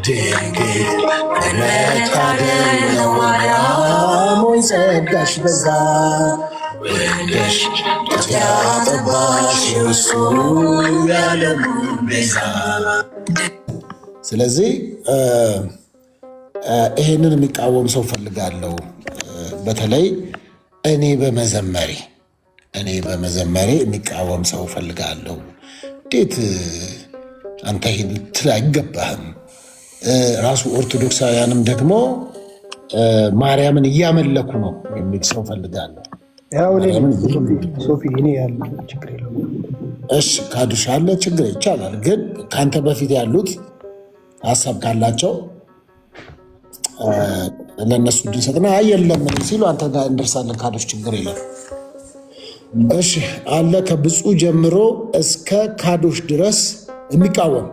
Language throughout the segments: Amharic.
ድንግል መታደል ነው ማርያም ሆይ ጸጋሽ በዛ ወልደሽ ጡት ያጠባሽ እርሱ የዓለሙ ቤዛ። ስለዚህ ይሄንን የሚቃወም ሰው ፈልጋለሁ። በተለይ እኔ በመዘመሬ የሚቃወም ሰው ፈልጋለሁ። እንዴት አንተ ይሄን ልትል አይገባህም። ራሱ ኦርቶዶክሳውያንም ደግሞ ማርያምን እያመለኩ ነው የሚል ሰው ፈልጋለሁ። እሺ ካዱሽ አለ ችግር ይቻላል። ግን ከአንተ በፊት ያሉት ሀሳብ ካላቸው ለእነሱ ድንሰጥና የለም ሲሉ አንተ ጋር እንደርሳለን። ካዶች ችግር የለም። እሺ አለ ከብፁዕ ጀምሮ እስከ ካዶች ድረስ የሚቃወም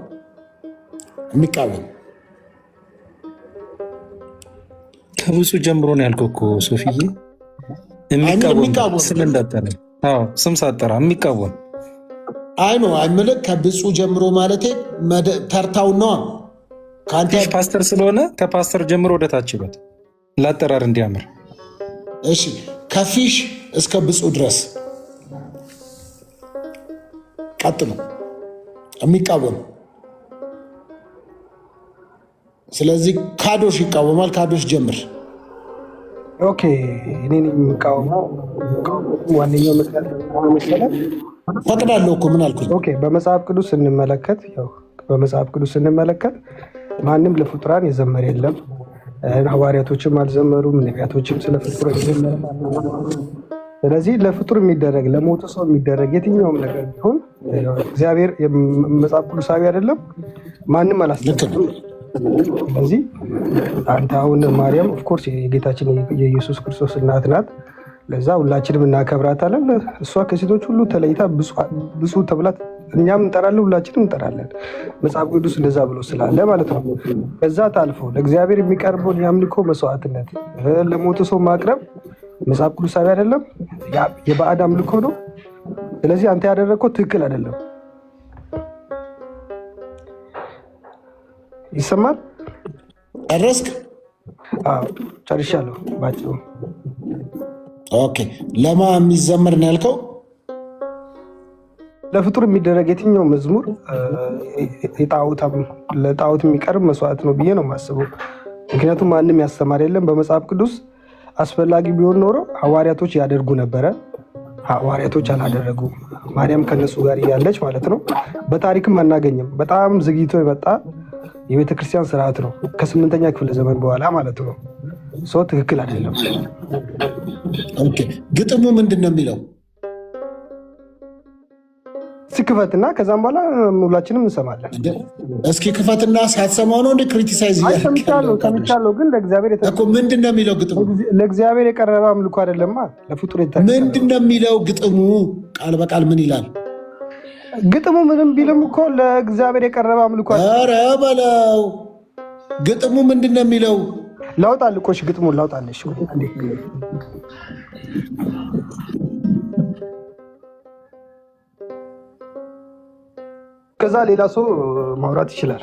ከብፁዕ ጀምሮ ነው ያልከው እኮ ሶፊዬ። የሚቃወም ስም እንዳጠረ ስም ሳጠራ የሚቃወም አይምልክ ከብፁዕ ጀምሮ ማለቴ ተርታው ነዋ። ፓስተር ስለሆነ ከፓስተር ጀምሮ ወደታች በት ላጠራር እንዲያምር። እሺ ከፊሽ እስከ ብፁዕ ድረስ ቀጥሉ የሚቃወም። ስለዚህ ካዶሽ ይቃወማል። ካዶሽ ጀምር። ኦኬ እኔን የሚቃወመው ዋነኛው ምክንያት ፈቅዳለሁ እኮ ምን አልኩኝ? ኦኬ በመጽሐፍ ቅዱስ ስንመለከት ማንም ለፍጡራን የዘመረ የለም። ሐዋርያቶችም አልዘመሩም፣ ነቢያቶችም ስለ ፍጡር የዘመረ። ስለዚህ ለፍጡር የሚደረግ ለሞተ ሰው የሚደረግ የትኛውም ነገር ቢሆን እግዚአብሔር መጽሐፍ ቅዱሳዊ አይደለም፣ ማንም አላስደረገም። ስለዚህ አንተ አሁን ማርያም ኦፍኮርስ የጌታችን የኢየሱስ ክርስቶስ እናት ናት። ለዛ ሁላችንም እናከብራታለን። እሷ ከሴቶች ሁሉ ተለይታ ብፁዕ ተብላ እኛም እንጠራለን፣ ሁላችንም እንጠራለን። መጽሐፍ ቅዱስ እንደዛ ብሎ ስላለ ማለት ነው። ከዛ ታልፎ ለእግዚአብሔር የሚቀርበውን የአምልኮ መስዋዕትነት ለሞተ ሰው ማቅረብ መጽሐፍ ቅዱሳዊ አይደለም፣ የባዕድ አምልኮ ነው። ስለዚህ አንተ ያደረግከው ትክክል አይደለም። ይሰማል? ጨረስክ? ጨርሻለሁ ባጭሩ። ኦኬ ለማ የሚዘመር ነው ያልከው? ለፍጡር የሚደረግ የትኛው መዝሙር ለጣዖት የሚቀርብ መስዋዕት ነው ብዬ ነው የማስበው። ምክንያቱም ማንም ያስተማር የለም። በመጽሐፍ ቅዱስ አስፈላጊ ቢሆን ኖሮ ሐዋርያቶች ያደርጉ ነበረ። ሐዋርያቶች አላደረጉም። ማርያም ከነሱ ጋር እያለች ማለት ነው። በታሪክም አናገኝም። በጣም ዘግይቶ የመጣ የቤተክርስቲያን ስርዓት ነው፣ ከ8ኛ ክፍለ ዘመን በኋላ ማለት ነው። ሰው ትክክል አይደለም። ግጥሙ ምንድን ነው የሚለው? እስኪ ክፈትና ከዛም በኋላ ሁላችንም እንሰማለን። እስኪ ክፈትና ሳትሰማው ነው እንደ ክሪቲሳይዝ ሰምቻለሁ፣ ግን ለእግዚአብሔር ምንድን ነው የሚለው ግጥሙ? ለእግዚአብሔር የቀረበ አምልኮ አይደለማ፣ ለፍጡር ምንድን ነው የሚለው ግጥሙ? ቃል በቃል ምን ይላል ግጥሙ? ምንም ቢልም እኮ ለእግዚአብሔር የቀረበ አምልኮ። ኧረ በለው ግጥሙ ምንድን ነው የሚለው? ላውጣልቆሽ ግጥሙን ላውጣልሽ። ከዛ ሌላ ሰው ማውራት ይችላል።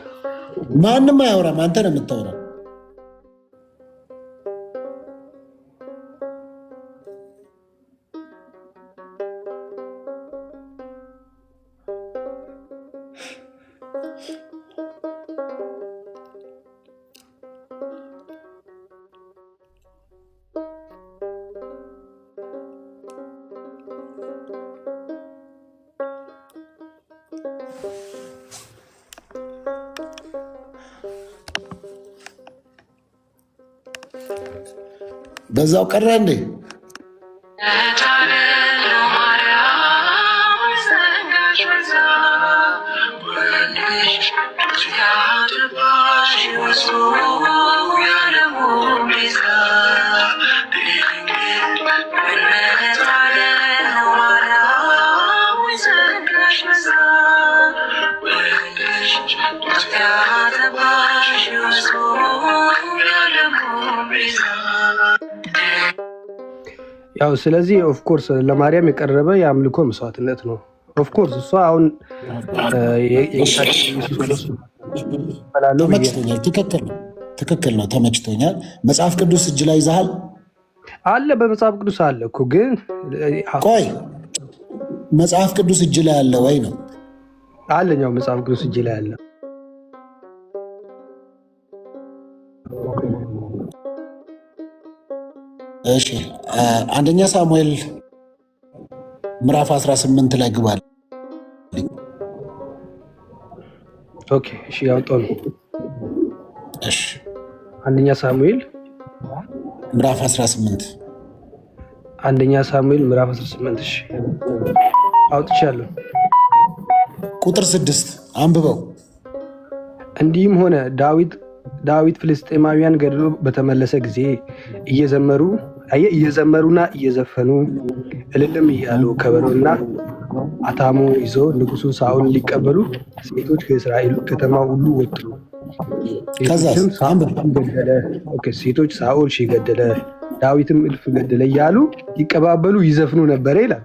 ማንም አያወራም፣ አንተ ነው የምታወራው። በዛው ቀረ እንዴ? ያው ስለዚህ ኦፍኮርስ ለማርያም የቀረበ የአምልኮ መስዋዕትነት ነው። ኦፍኮርስ እሷ አሁን ተመችቶኛል። ትክክል ነው። ተመችቶኛል። መጽሐፍ ቅዱስ እጅ ላይ ይዘሃል? አለ በመጽሐፍ ቅዱስ አለ እኮ ግን ቆይ መጽሐፍ ቅዱስ እጅ ላይ አለ ወይ ነው? አለኛው መጽሐፍ ቅዱስ እጅ ላይ አለ። እሺ አንደኛ ሳሙኤል ምዕራፍ 18 ላይ ግባል። ኦኬ እሺ ያውጣው ነው። እሺ አንደኛ ሳሙኤል ምዕራፍ 18 አንደኛ ሳሙኤል ምዕራፍ 18 እሺ አውጥቻለሁ። ቁጥር 6 አንብበው። እንዲህም ሆነ ዳዊት ፍልስጤማውያን ገድሎ በተመለሰ ጊዜ እየዘመሩና እየዘፈኑ እልልም እያሉ ከበሮና አታሞ ይዞ ንጉሱ ሳኦል ሊቀበሉ ሴቶች ከእስራኤል ከተማ ሁሉ ወጡ። ሴቶች ሳኦል ሺህ ገደለ፣ ዳዊትም እልፍ ገደለ እያሉ ይቀባበሉ ይዘፍኑ ነበረ ይላል።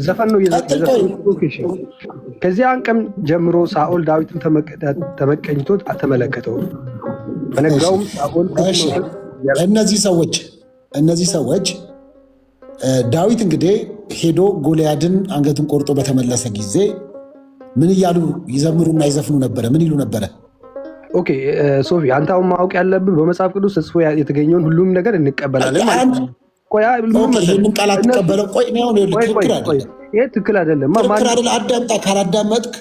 ዘፈን ነው። ከዚያን ቀን ጀምሮ ሳኦል ዳዊትን ተመቀኝቶ ተመለከተው። በነጋውም ሳኦል እነዚህ ሰዎች ዳዊት እንግዲህ ሄዶ ጎልያድን አንገቱን ቆርጦ በተመለሰ ጊዜ ምን እያሉ ይዘምሩና ይዘፍኑ ነበረ? ምን ይሉ ነበረ? ኦኬ ሶፊ፣ አንተ አሁን ማወቅ ያለብህ በመጽሐፍ ቅዱስ ተጽፎ የተገኘውን ሁሉም ነገር እንቀበላለን ማለት ነው። ይህንን ቃል አትቀበለው። ቆይ ይሄ ትክክል አይደለም። አዳምጣ። ካላዳመጥክ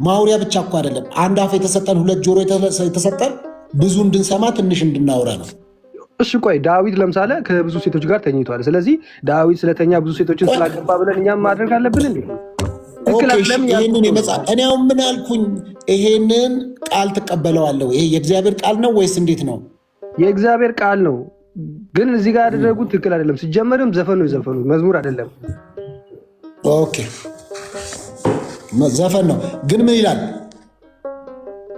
ማውሪያ ብቻ እኮ አይደለም። አንድ አፍ የተሰጠን ሁለት ጆሮ የተሰጠን ብዙ እንድንሰማ ትንሽ እንድናወራ ነው። እሺ ቆይ ዳዊት ለምሳሌ ከብዙ ሴቶች ጋር ተኝቷል። ስለዚህ ዳዊት ስለተኛ ብዙ ሴቶችን ስላገባ ብለን እኛም ማድረግ አለብን እንዴ? እኔ አሁን ምን አልኩኝ? ይሄንን ቃል ትቀበለዋለሁ? ይሄ የእግዚአብሔር ቃል ነው ወይስ እንዴት ነው? የእግዚአብሔር ቃል ነው፣ ግን እዚህ ጋር ያደረጉት ትክክል አይደለም። ሲጀመርም ዘፈን ነው የዘፈኑት፣ መዝሙር አይደለም። ኦኬ ዘፈን ነው፣ ግን ምን ይላል?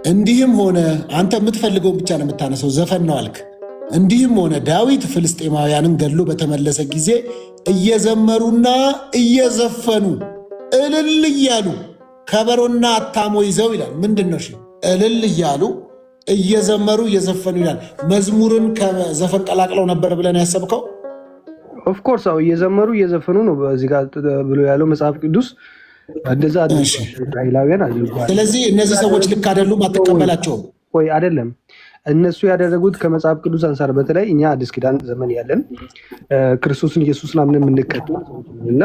እንዲህም ሆነ፣ አንተ የምትፈልገውን ብቻ ነው የምታነሰው። ዘፈን ነው አልክ። እንዲህም ሆነ ዳዊት ፍልስጤማውያንን ገድሎ በተመለሰ ጊዜ እየዘመሩና እየዘፈኑ እልል እያሉ ከበሮና አታሞ ይዘው ይላል። ምንድን ነው እልል እያሉ እየዘመሩ እየዘፈኑ ይላል። መዝሙርን ከዘፈን ቀላቅለው ነበር ብለን ያሰብከው? ኦፍኮርስ አዎ፣ እየዘመሩ እየዘፈኑ ነው በዚህ ጋር ብሎ ያለው መጽሐፍ ቅዱስ እንደዛ እስራኤላውያን አድርጓል። ስለዚህ እነዚህ ሰዎች ልክ አይደሉም፣ አትቀበላቸውም? ቆይ አይደለም፣ እነሱ ያደረጉት ከመጽሐፍ ቅዱስ አንጻር፣ በተለይ እኛ አዲስ ኪዳን ዘመን ያለን ክርስቶስን ኢየሱስን አምነን የምንከተል እና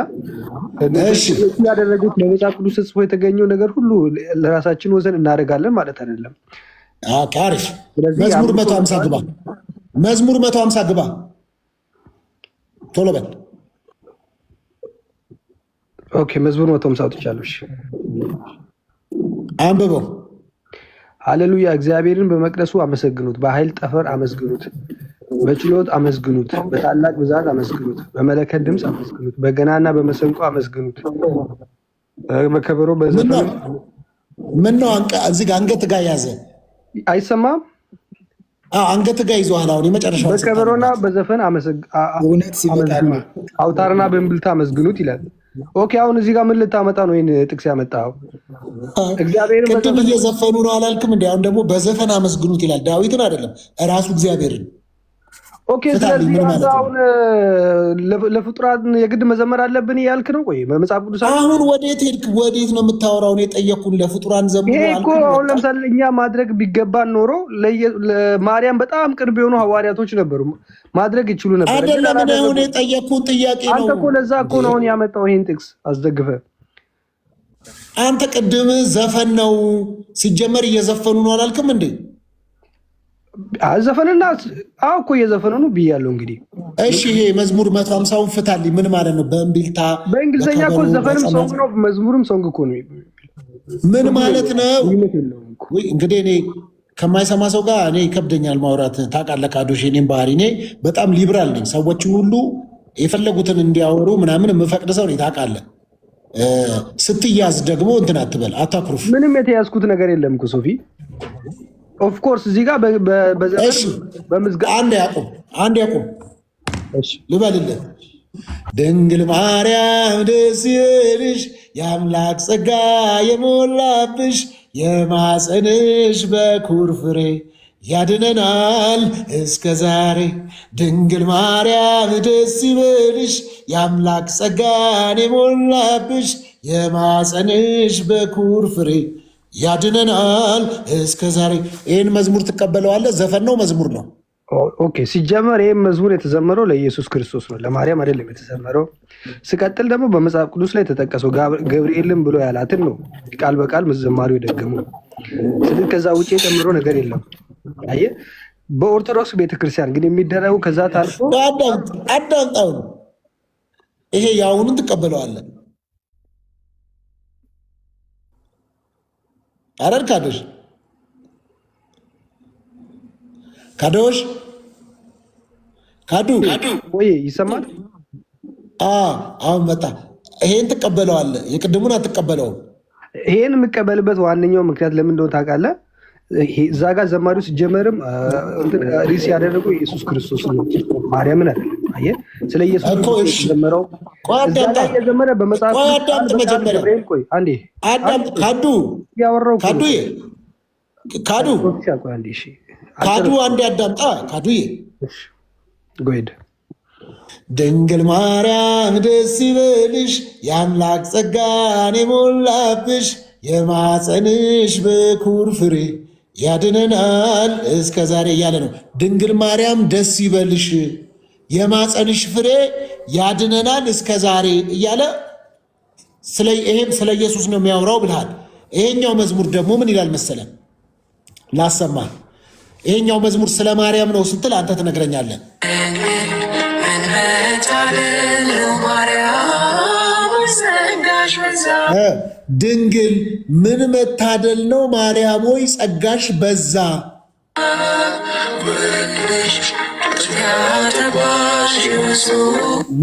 ያደረጉት በመጽሐፍ ቅዱስ ተጽፎ የተገኘው ነገር ሁሉ ለራሳችን ወሰን እናደርጋለን ማለት አይደለም። አሪፍ። መዝሙር 150 ግባ። መዝሙር 150 ግባ። ቶሎ በል። ኦኬ መዝሙር 150 አውጥቻለሁ። እሺ አንብበው። ሃሌሉያ! እግዚአብሔርን በመቅደሱ አመሰግኑት፣ በኃይል ጠፈር አመስግኑት፣ በችሎት አመስግኑት፣ በታላቅ ብዛት አመስግኑት፣ በመለከት ድምፅ አመስግኑት፣ በገናና በመሰንቆ አመስግኑት፣ በከበሮ በዘፈን። ምን ነው እዚህ ጋር አንገት ጋር ያዘ? አይሰማም? አንገት ጋር ይዘዋል። አሁን የመጨረሻው በከበሮና በዘፈን አውታርና በእምብልታ አመስግኑት ይላል። ኦኬ አሁን እዚህ ጋር ምን ልታመጣ ነው ይህን ጥቅስ ያመጣው? እግዚአብሔርን ቅድም እየዘፈኑ ነው አላልክም? እንዲ አሁን ደግሞ በዘፈን አመስግኑት ይላል። ዳዊትን አይደለም እራሱ እግዚአብሔርን። ኦኬ ስለዚህ አሁን ለፍጡራን የግድ መዘመር አለብን እያልክ ነው? ቆይ በመጽሐፍ ቅዱስ አሁን ወዴት ሄድክ? ወዴት ነው የምታወራው? የጠየኩን ለፍጡራን ዘምሩ አልኩ። አሁን ለምሳሌ እኛ ማድረግ ቢገባን ኖሮ ለማርያም በጣም ቅርብ የሆኑ ሐዋርያቶች ነበሩ፣ ማድረግ ይችሉ ነበር። አይደለም አሁን የጠየኩን ጥያቄ ነው። አንተ እኮ ለዛ እኮ ነው አሁን ያመጣው ይሄን ጥቅስ አስደግፈ። አንተ ቅድም ዘፈን ነው ሲጀመር እየዘፈኑ ነው አላልክም እንዴ? ዘፈንና እኮ እየዘፈኑ ነው ብያለሁ። እንግዲህ እሺ ይሄ መዝሙር 150ውን ፍታልኝ። ምን ማለት ነው? በእምቢልታ በእንግሊዝኛ እኮ ዘፈንም ሶንግ ነው፣ መዝሙርም ሶንግ እኮ ነው። ምን ማለት ነው? እንግዲህ እኔ ከማይሰማ ሰው ጋር እኔ ይከብደኛል ማውራት። ታውቃለህ ካዶሽ፣ እኔም ባህሪ እኔ በጣም ሊብራል ነኝ። ሰዎችን ሁሉ የፈለጉትን እንዲያወሩ ምናምን የምፈቅድ ሰው ነኝ። ታውቃለህ። ስትያዝ ደግሞ እንትን አትበል፣ አታኩርፍ። ምንም የተያዝኩት ነገር የለም እኮ ሶፊ። ኦፍኮርስ እዚህ ጋር አንድ ያቁም ልበልልህ። ድንግል ማርያም ደስ ይበልሽ፣ የአምላክ ጸጋ የሞላብሽ፣ የማፀንሽ በኩር ፍሬ ያድነናል እስከ ዛሬ። ድንግል ማርያም ደስ ይበልሽ የአምላክ ጸጋን የሞላብሽ የማፀንሽ በኩር ፍሬ ያድነናል እስከ ዛሬ። ይህን መዝሙር ትቀበለዋለህ? ዘፈን ነው መዝሙር ነው? ኦኬ። ሲጀመር ይህም መዝሙር የተዘመረው ለኢየሱስ ክርስቶስ ነው፣ ለማርያም አይደለም የተዘመረው። ስቀጥል ደግሞ በመጽሐፍ ቅዱስ ላይ የተጠቀሰው ገብርኤልም ብሎ ያላትን ነው ቃል በቃል ዘማሪው የደገሙ። ስለዚህ ከዛ ውጭ የጨምረው ነገር የለም። አየህ፣ በኦርቶዶክስ ቤተክርስቲያን ግን የሚደረጉ ከዛ ታልፎ አዳምጣው ነው። ይሄ የአሁኑን ትቀበለዋለህ አረር ካዶሽ ካዶሽ ካዱ ወይ ይሰማል? አሁን መጣ። ይሄን ትቀበለዋለህ፣ የቅድሙን አትቀበለውም። ይሄን የምቀበልበት ዋነኛው ምክንያት ለምን እንደሆነ ታውቃለህ? እዛ ጋር ዘማሪው ሲጀመርም ሪስ ያደረገው ኢየሱስ ክርስቶስ ነው፣ ማርያምን አይደለም። አየህ፣ ስለ ኢየሱስ ክርስቶስ የዘመረው የዘመረ በመጽሐፍ ቆይ አንዴ ካዱ ያወራው ካዱ አንዴ አዳምጣ ካዱዬ ጎይድ ድንግል ማርያም ደስ ይበልሽ የአምላክ ጸጋን የሞላብሽ የማፀንሽ በኩር ፍሬ ያድነናል እስከ ዛሬ እያለ ነው። ድንግል ማርያም ደስ ይበልሽ የማፀንሽ ፍሬ ያድነናል እስከ ዛሬ እያለ ይሄም ስለ ኢየሱስ ነው የሚያወራው ብልሃል። ይሄኛው መዝሙር ደግሞ ምን ይላል መሰለ? ላሰማ። ይሄኛው መዝሙር ስለ ማርያም ነው ስትል አንተ ትነግረኛለህ። ድንግል ምን መታደል ነው ማርያም ሆይ ጸጋሽ በዛ።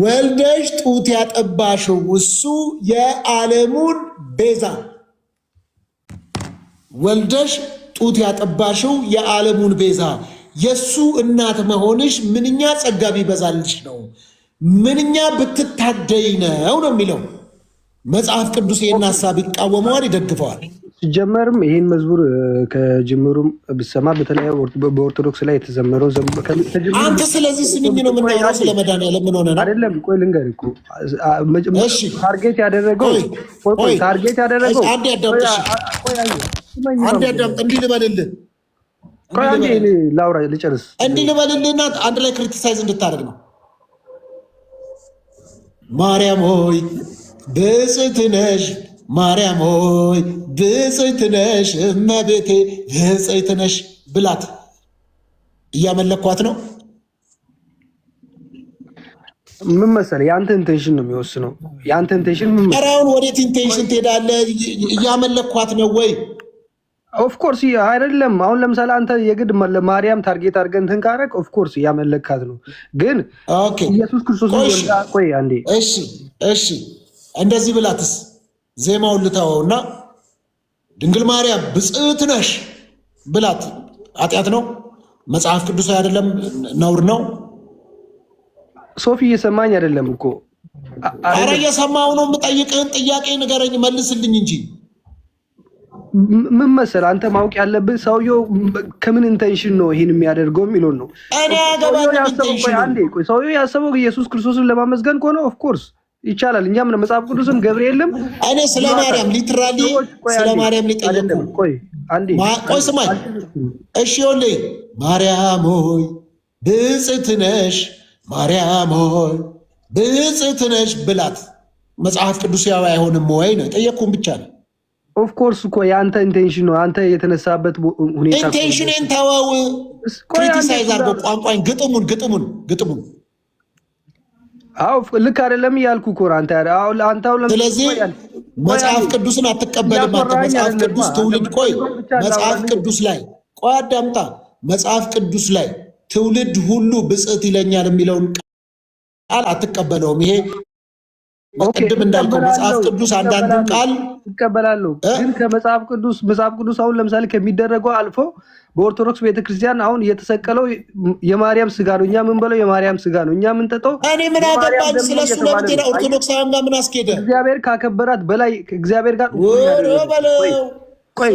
ወልደሽ ጡት ያጠባሽው እሱ የዓለሙን ቤዛ። ወልደሽ ጡት ያጠባሽው የዓለሙን ቤዛ የእሱ እናት መሆንሽ ምንኛ ጸጋ ቢበዛልሽ ነው፣ ምንኛ ብትታደይ ነው ነው የሚለው መጽሐፍ ቅዱስ። ይህን ሀሳብ ይቃወመዋል፣ ይደግፈዋል። ሲጀመርም ይህን መዝሙር ከጅምሩም ብሰማ በተለይ በኦርቶዶክስ ላይ የተዘመረው አንተ ስለዚህ ስንኝ ነው የምናወራው። ስለ መድኃኒዓለም ምን ሆነ ነው አይደለም። ቆይ ልንገርህ እኮ ታርጌት ያደረገው አንድ ያዳምጥ። እንዲህ ልበልልህ ላውራ ልጨርስ። እንዲህ ልበልልህና አንድ ላይ ክሪቲሳይዝ እንድታደርግ ነው። ማርያም ሆይ ብፅዕት ነሽ፣ ማርያም ሆይ ብፅዕት ነሽ፣ እመቤቴ ብፅዕት ነሽ ብላት። እያመለኳት ነው። ምን መሰለህ፣ የአንተ ኢንቴንሽን ነው የሚወስነው። የአንተ ኢንቴንሽን ምን መሰለህ? አሁን ወዴት ኢንቴንሽን ትሄዳለህ? እያመለኳት ነው ወይ? ኦፍኮርስ አይደለም። አሁን ለምሳሌ አንተ የግድ ለማርያም ታርጌት አድርገህ እንትን ካደረግ ኦፍኮርስ እያመለካት ነው። ግን ኢየሱስ ክርስቶስ ቆይ አንዴ። እሺ እንደዚህ ብላትስ ዜማውን ልተወውና ድንግል ማርያም ብፅዕት ነሽ ብላት ኃጢአት ነው? መጽሐፍ ቅዱስ አይደለም? ነውር ነው? ሶፊ እየሰማኝ አይደለም እኮ። ኧረ እየሰማሁ ነው። የምጠይቅህን ጥያቄ ንገረኝ፣ መልስልኝ እንጂ። ምን መሰለህ አንተ ማወቅ ያለብህ ሰውየው ከምን ኢንቴንሽን ነው ይሄን የሚያደርገው የሚለውን ነው። እኔ ሰውየው ያሰበው ኢየሱስ ክርስቶስን ለማመስገን ከሆነ ኦፍኮርስ ይቻላል። እኛም መጽሐፍ ቅዱስም ገብርኤልም እኔ ስለ ማርያም ሊትራሊ ስለ ማርያም ሊጠየቁ ቆይ ስማኝ። እሺ ይኸውልህ ማርያም ሆይ ብፅዕት ነሽ፣ ማርያም ሆይ ብፅዕት ነሽ ብላት መጽሐፍ ቅዱስ ያው አይሆንም ወይ ነው የጠየቅኩህን ብቻ ነው። ኦፍኮርስ እኮ የአንተ ኢንቴንሽን ነው። አንተ የተነሳበት ሁኔታ ኢንቴንሽንን ተወው። ክሪቲሳይዝ አድርገው ቋንቋን ግጥሙን ልክ አይደለም እያልኩ እኮ አንተ። ስለዚህ መጽሐፍ ቅዱስን አትቀበልም። መጽሐፍ ቅዱስ ትውልድ መጽሐፍ ቅዱስ ላይ አዳምጣ። መጽሐፍ ቅዱስ ላይ ትውልድ ሁሉ ብፅዕት ይለኛል የሚለውን ቃል አትቀበለውም። ይሄ ቅድም እንዳልከው መጽሐፍ ቅዱስ አንዳንዱን ቃል ይቀበላለሁ፣ ግን ከመጽሐፍ ቅዱስ አሁን ለምሳሌ ከሚደረገው አልፎ በኦርቶዶክስ ቤተክርስቲያን አሁን እየተሰቀለው የማርያም ስጋ ነው። እኛ ምን በለው የማርያም ስጋ ነው። እኛ ምን ጠጣው። እኔ ምን አገባኝ ስለሱ? ለምቴና ኦርቶዶክሳውያን ጋር ምን አስኬደ? እግዚአብሔር ካከበራት በላይ እግዚአብሔር ጋር ቆይ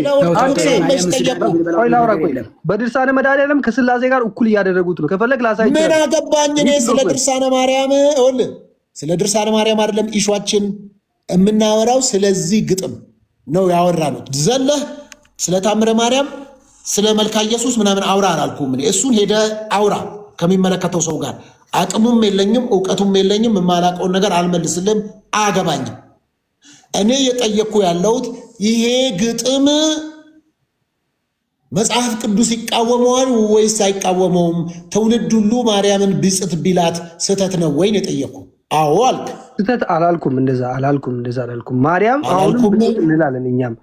ላውራ። ቆይ በድርሳነ መድኃኔዓለም ከስላሴ ጋር እኩል እያደረጉት ነው። ከፈለግ ላሳይ። ምን አገባኝ እኔ ስለ ድርሳነ ማርያም። ይኸውልህ ስለ ድርሳነ ማርያም አይደለም ኢሿችን የምናወራው፣ ስለዚህ ግጥም ነው ያወራነው። ዘለህ ስለ ታምረ ማርያም ስለ መልካ ኢየሱስ ምናምን አውራ አላልኩም እኔ። እሱን ሄደ አውራ ከሚመለከተው ሰው ጋር። አቅሙም የለኝም እውቀቱም የለኝም። የማላውቀውን ነገር አልመልስልም፣ አያገባኝም። እኔ የጠየቅኩ ያለሁት ይሄ ግጥም መጽሐፍ ቅዱስ ይቃወመዋል ወይስ አይቃወመውም? ትውልድ ሁሉ ማርያምን ብፅዕት ቢላት ስህተት ነው ወይ የጠየቅኩ? አዎ አልክ። ስህተት አላልኩም፣ እንደዛ አላልኩም። ማርያም አሁንም እንላለን እኛም።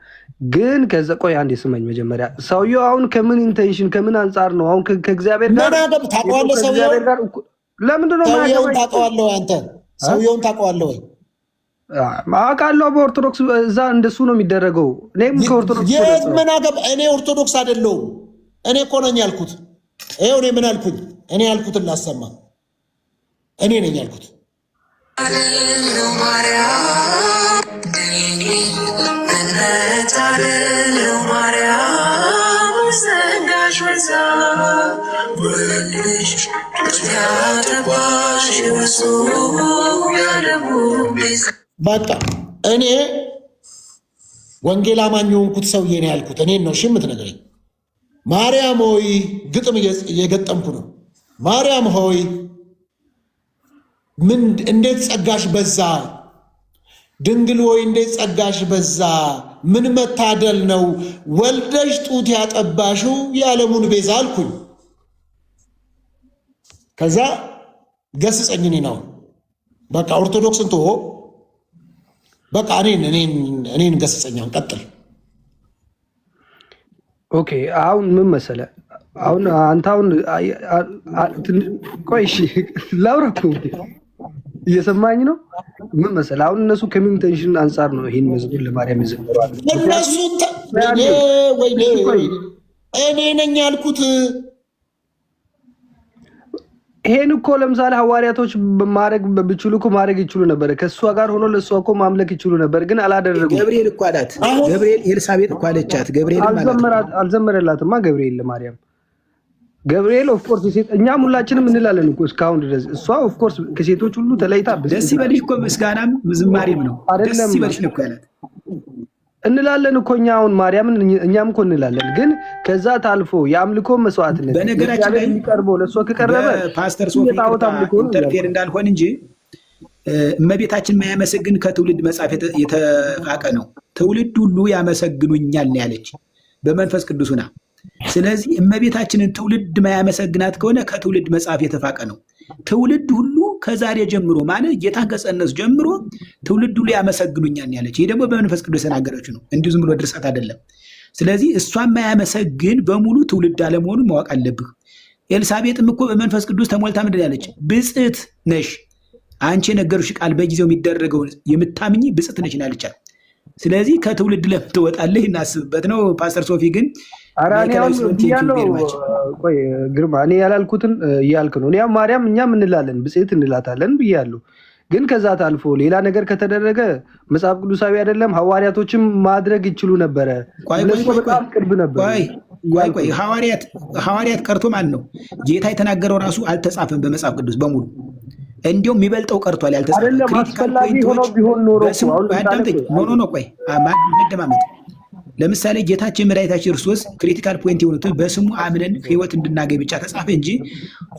ግን ከዛ ቆይ አንዴ ስመኝ መጀመሪያ። ሰውየው አሁን ከምን ኢንቴንሽን ከምን አንጻር ነው አሁን ከእግዚአብሔር ጋር ታውቀዋለህ? ሰውየውን ለምንድን ነው ታውቀዋለህ? አንተ ሰውየውን ታውቀዋለህ ወይ? አውቃለሁ። በኦርቶዶክስ እዛ እንደሱ ነው የሚደረገው። እኔም ከኦርቶዶክስ ምን አገባ? እኔ ኦርቶዶክስ አይደለሁም። እኔ እኮ ነኝ ያልኩት። ይኸው እኔ ምን አልኩኝ? እኔ ያልኩትን ላሰማ። እኔ ነኝ ያልኩት። በቃ እኔ ወንጌል አማኝ የሆንኩት ሰውዬ ነው ያልኩት። እኔን ነው ሽምት ነገረኝ። ማርያም ሆይ ግጥም እየገጠምኩ ነው። ማርያም ሆይ ምን እንዴት ጸጋሽ በዛ፣ ድንግል ሆይ እንዴት ጸጋሽ በዛ፣ ምን መታደል ነው ወልደሽ ጡት ያጠባሽው የዓለሙን ቤዛ አልኩኝ። ከዛ ገስጸኝ ነው በቃ ኦርቶዶክስን ትሆ በቃ እኔን ገስጸኛውን ቀጥል። ኦኬ አሁን ምን መሰለ፣ አሁን አንተ አሁን ቆይ እሺ ላውራኩ እየሰማኝ ነው። ምን መሰለ አሁን እነሱ ከምን ኢንቴንሽን አንጻር ነው ይሄን መዝሙር ለማርያም ይዘምራሉ? እነሱ እኔ ነኝ ያልኩት። ይሄን እኮ ለምሳሌ ሐዋርያቶች ማድረግ ቢችሉ እኮ ማድረግ ይችሉ ነበር። ከእሷ ጋር ሆኖ ለእሷ እኮ ማምለክ ይችሉ ነበር፣ ግን አላደረጉም። ገብርኤል እኮ አላት። ገብርኤል ኤልሳቤጥ እኮ አለቻት። ገብርኤል አልዘመረላትማ። ገብርኤል ለማርያም ገብርኤል ኦፍኮርስ እኛም ሁላችንም እንላለን እኮ እስካሁን ድረስ። እሷ ኦፍኮርስ ከሴቶች ሁሉ ተለይታ ደስ ይበልሽ እኮ ምስጋናም ዝማሬም ነው። ደስ ይበልሽ ነው እኮ ያላት እንላለን እኮ እኛ አሁን ማርያምን እኛም እኮ እንላለን። ግን ከዛ ታልፎ የአምልኮ መስዋዕትነት በነገራችን ላይ የሚቀርበው ለእሷ ከቀረበ ፓስተር ሶፊ ኢንተርፌር እንዳልሆን እንጂ እመቤታችን ማያመሰግን ከትውልድ መጽሐፍ የተፋቀ ነው። ትውልድ ሁሉ ያመሰግኑኛል ነው ያለች በመንፈስ ቅዱስና። ስለዚህ እመቤታችንን ትውልድ ማያመሰግናት ከሆነ ከትውልድ መጽሐፍ የተፋቀ ነው። ትውልድ ሁሉ ከዛሬ ጀምሮ ማለት ጌታን ከጸነሱ ጀምሮ ትውልድ ሁሉ ያመሰግኑኛል ያለች። ይህ ደግሞ በመንፈስ ቅዱስ የተናገረችው ነው፣ እንዲሁ ዝም ብሎ ድርሰት አይደለም። ስለዚህ እሷን ማያመሰግን በሙሉ ትውልድ አለመሆኑን ማወቅ አለብህ። ኤልሳቤጥም እኮ በመንፈስ ቅዱስ ተሞልታ ምንድን ያለች? ብፅዕት ነሽ አንቺ የነገሩሽ ቃል በጊዜው የሚደረገውን የምታምኝ ብፅዕት ነሽ ያለቻት። ስለዚህ ከትውልድ ለምን ትወጣለህ? እናስብበት ነው። ፓስተር ሶፊ ግን ግርማ እኔ ያላልኩትን እያልክ ነው። እኔ ማርያም እኛም እንላለን ብፅዕት እንላታለን ብያለሁ። ግን ከዛ ታልፎ ሌላ ነገር ከተደረገ መጽሐፍ ቅዱሳዊ አይደለም። ሐዋርያቶችም ማድረግ ይችሉ ነበረ። በጣም ቅርብ ነበር። ሐዋርያት ቀርቶ ማለት ነው ጌታ የተናገረው ራሱ አልተጻፈም በመጽሐፍ ቅዱስ በሙሉ። እንዲሁም የሚበልጠው ቀርቷል ያልተጻፈ። መደማመጥ ለምሳሌ ጌታችን መድኃኒታችን ክርስቶስ ክሪቲካል ፖይንት የሆኑትን በስሙ አምነን ሕይወት እንድናገኝ ብቻ ተጻፈ እንጂ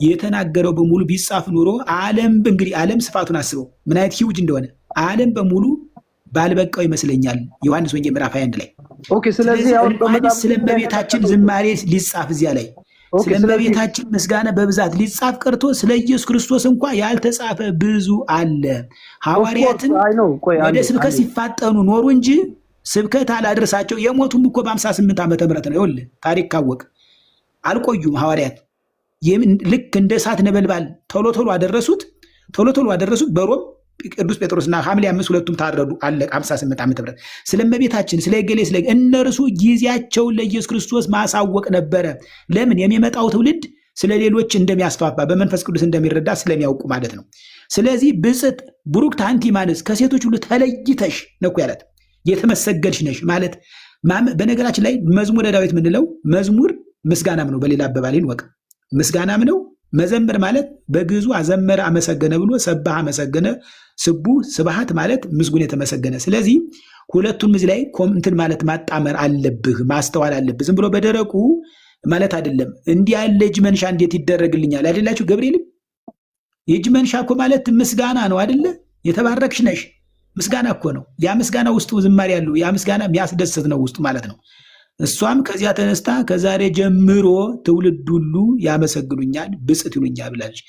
የተናገረው በሙሉ ቢጻፍ ኑሮ ዓለም እንግዲህ ዓለም ስፋቱን አስበው ምን አይነት ሂውጅ እንደሆነ ዓለም በሙሉ ባልበቃው ይመስለኛል። ዮሐንስ ወንጌል ምዕራፍ 21 ላይ ስለዚህ ስለእመቤታችን ዝማሬ ሊጻፍ እዚያ ላይ ስለእመቤታችን ምስጋና በብዛት ሊጻፍ ቀርቶ ስለ ኢየሱስ ክርስቶስ እንኳ ያልተጻፈ ብዙ አለ። ሐዋርያትን ወደ ስብከት ሲፋጠኑ ኖሩ እንጂ ስብከት አላደረሳቸው። የሞቱም እኮ በ58 ዓመተ ምህረት ነው። ይኸውልህ ታሪክ ካወቅ አልቆዩም ሐዋርያት። ልክ እንደ እሳት ነበልባል ቶሎ ቶሎ አደረሱት። በሮም ቅዱስ ጴጥሮስና ሐምሌ 5 ሁለቱም ታረዱ። አለቀ። 58 ዓመተ ምህረት ስለእመቤታችን ስለ ገሌ እነርሱ ጊዜያቸውን ለኢየሱስ ክርስቶስ ማሳወቅ ነበረ። ለምን? የሚመጣው ትውልድ ስለ ሌሎች እንደሚያስፋፋ በመንፈስ ቅዱስ እንደሚረዳ ስለሚያውቁ ማለት ነው። ስለዚህ ብፅዕት ቡሩክት አንቲ እምአንስት ከሴቶች ሁሉ ተለይተሽ ነው ያላት። የተመሰገልሽ ነሽ ማለት በነገራችን ላይ መዝሙረ ዳዊት ምንለው መዝሙር ምስጋናም ነው። በሌላ አባባሌን ወቅ ምስጋናም ነው። መዘመር ማለት በግዙ አዘመረ አመሰገነ ብሎ ሰባህ አመሰገነ ስቡ ስብሐት ማለት ምስጉን የተመሰገነ። ስለዚህ ሁለቱም እዚህ ላይ እንትን ማለት ማጣመር አለብህ፣ ማስተዋል አለብህ። ዝም ብሎ በደረቁ ማለት አይደለም። እንዲህ ያለ እጅ መንሻ እንዴት ይደረግልኛል አይደላችሁ? ገብርኤልም የእጅ መንሻ እኮ ማለት ምስጋና ነው አይደለ? የተባረክሽ ነሽ ምስጋና እኮ ነው። ያ ምስጋና ውስጡ ዝማሬ ያለው ያ ምስጋና የሚያስደስት ነው ውስጡ ማለት ነው። እሷም ከዚያ ተነስታ ከዛሬ ጀምሮ ትውልድ ሁሉ ያመሰግኑኛል ብፅዕት ይሉኛል ብላለች።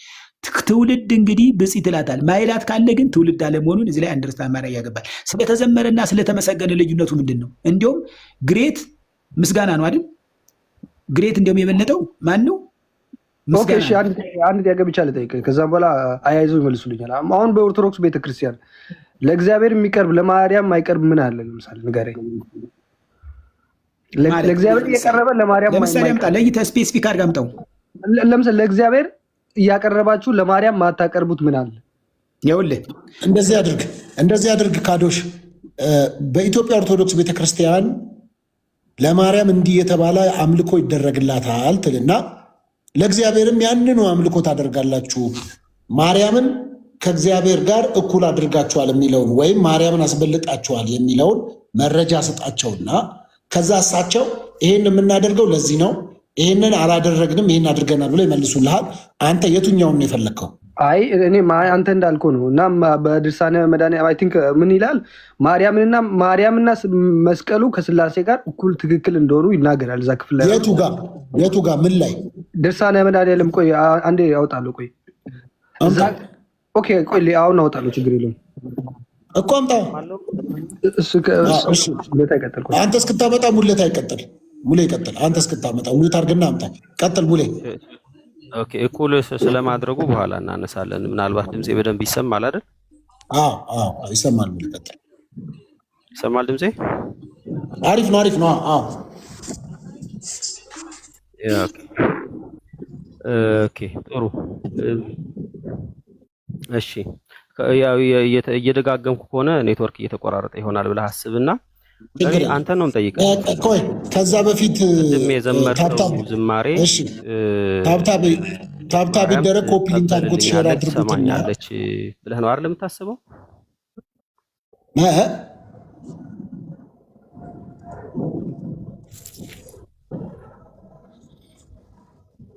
ትውልድ እንግዲህ ብፅዕት ይላታል። ማይላት ካለ ግን ትውልድ አለመሆኑን እዚህ ላይ አንደርስታንድ ማድረግ ያገባል። ስለተዘመረና ስለተመሰገነ ልዩነቱ ምንድን ነው? እንዲሁም ግሬት ምስጋና ነው አይደል? ግሬት እንዲሁም የበለጠው ማን ነው? አንድ ጥያቄ ብቻ ልጠይቅ፣ ከዛም በኋላ አያይዘው ይመልሱልኛል። አሁን በኦርቶዶክስ ቤተክርስቲያን ለእግዚአብሔር የሚቀርብ ለማርያም የማይቀርብ ምን አለ? ለምሳሌ ንገረኝ። ለእግዚአብሔር እየቀረበ ለማርያም ለምሳሌ አምጣ፣ ለይተህ ስፔሲፊክ አድርገህ አምጣው። ለምሳሌ ለእግዚአብሔር እያቀረባችሁ ለማርያም ማታቀርቡት ምን አለ? ይኸውልህ እንደዚህ አድርግ ካዶሽ። በኢትዮጵያ ኦርቶዶክስ ቤተክርስቲያን ለማርያም እንዲህ የተባለ አምልኮ ይደረግላታል ትልና ለእግዚአብሔርም ያንኑ አምልኮ ታደርጋላችሁ፣ ማርያምን ከእግዚአብሔር ጋር እኩል አድርጋችኋል የሚለውን ወይም ማርያምን አስበልጣችኋል የሚለውን መረጃ ስጣቸውና ከዛ እሳቸው ይሄን የምናደርገው ለዚህ ነው፣ ይሄንን አላደረግንም፣ ይሄን አድርገናል ብሎ ይመልሱልሃል። አንተ የቱኛውን ነው የፈለግከው? አይ እኔ አንተ እንዳልከው ነው። እና በድርሳነ መድኃኒዓለም አይ ቲንክ ምን ይላል? ማርያምና መስቀሉ ከስላሴ ጋር እኩል ትክክል እንደሆኑ ይናገራል። እዛ ክፍል ላይ የቱ ጋር ምን ላይ? ድርሳነ መድኃኒዓለም። ቆይ አንዴ ያወጣለሁ። ቆይ ኦኬ፣ ቆይ አሁን አወጣለሁ። ችግር የለውም እኮ አምጣው። አንተ እስክታመጣ ሙሌት አይቀጥል። ሙሌ ይቀጥል። አንተ እስክታመጣ ሙሌት አድርግና አምጣ። ቀጥል ሙሌ። ኦኬ፣ እኩል ስለማድረጉ በኋላ እናነሳለን። ምናልባት ድምፄ በደንብ ይሰማል አይደል? አዎ ይሰማል። ሙሌ ቀጥል። ይሰማል ድምፄ? አሪፍ ነው። አዎ ኦኬ፣ ጥሩ። እሺ፣ እየደጋገምኩ ከሆነ ኔትወርክ እየተቆራረጠ ይሆናል ብለህ አስብና አንተ ነው የምጠይቀው። ቆይ ከዛ በፊት የዘመርከው ዝማሬ ታብታብ ይደረግ፣ ኮፒ ሊንክ አድርጎት ሼር አድርጉት። ትሰማኛለች ብለህ ነው አይደል የምታስበው?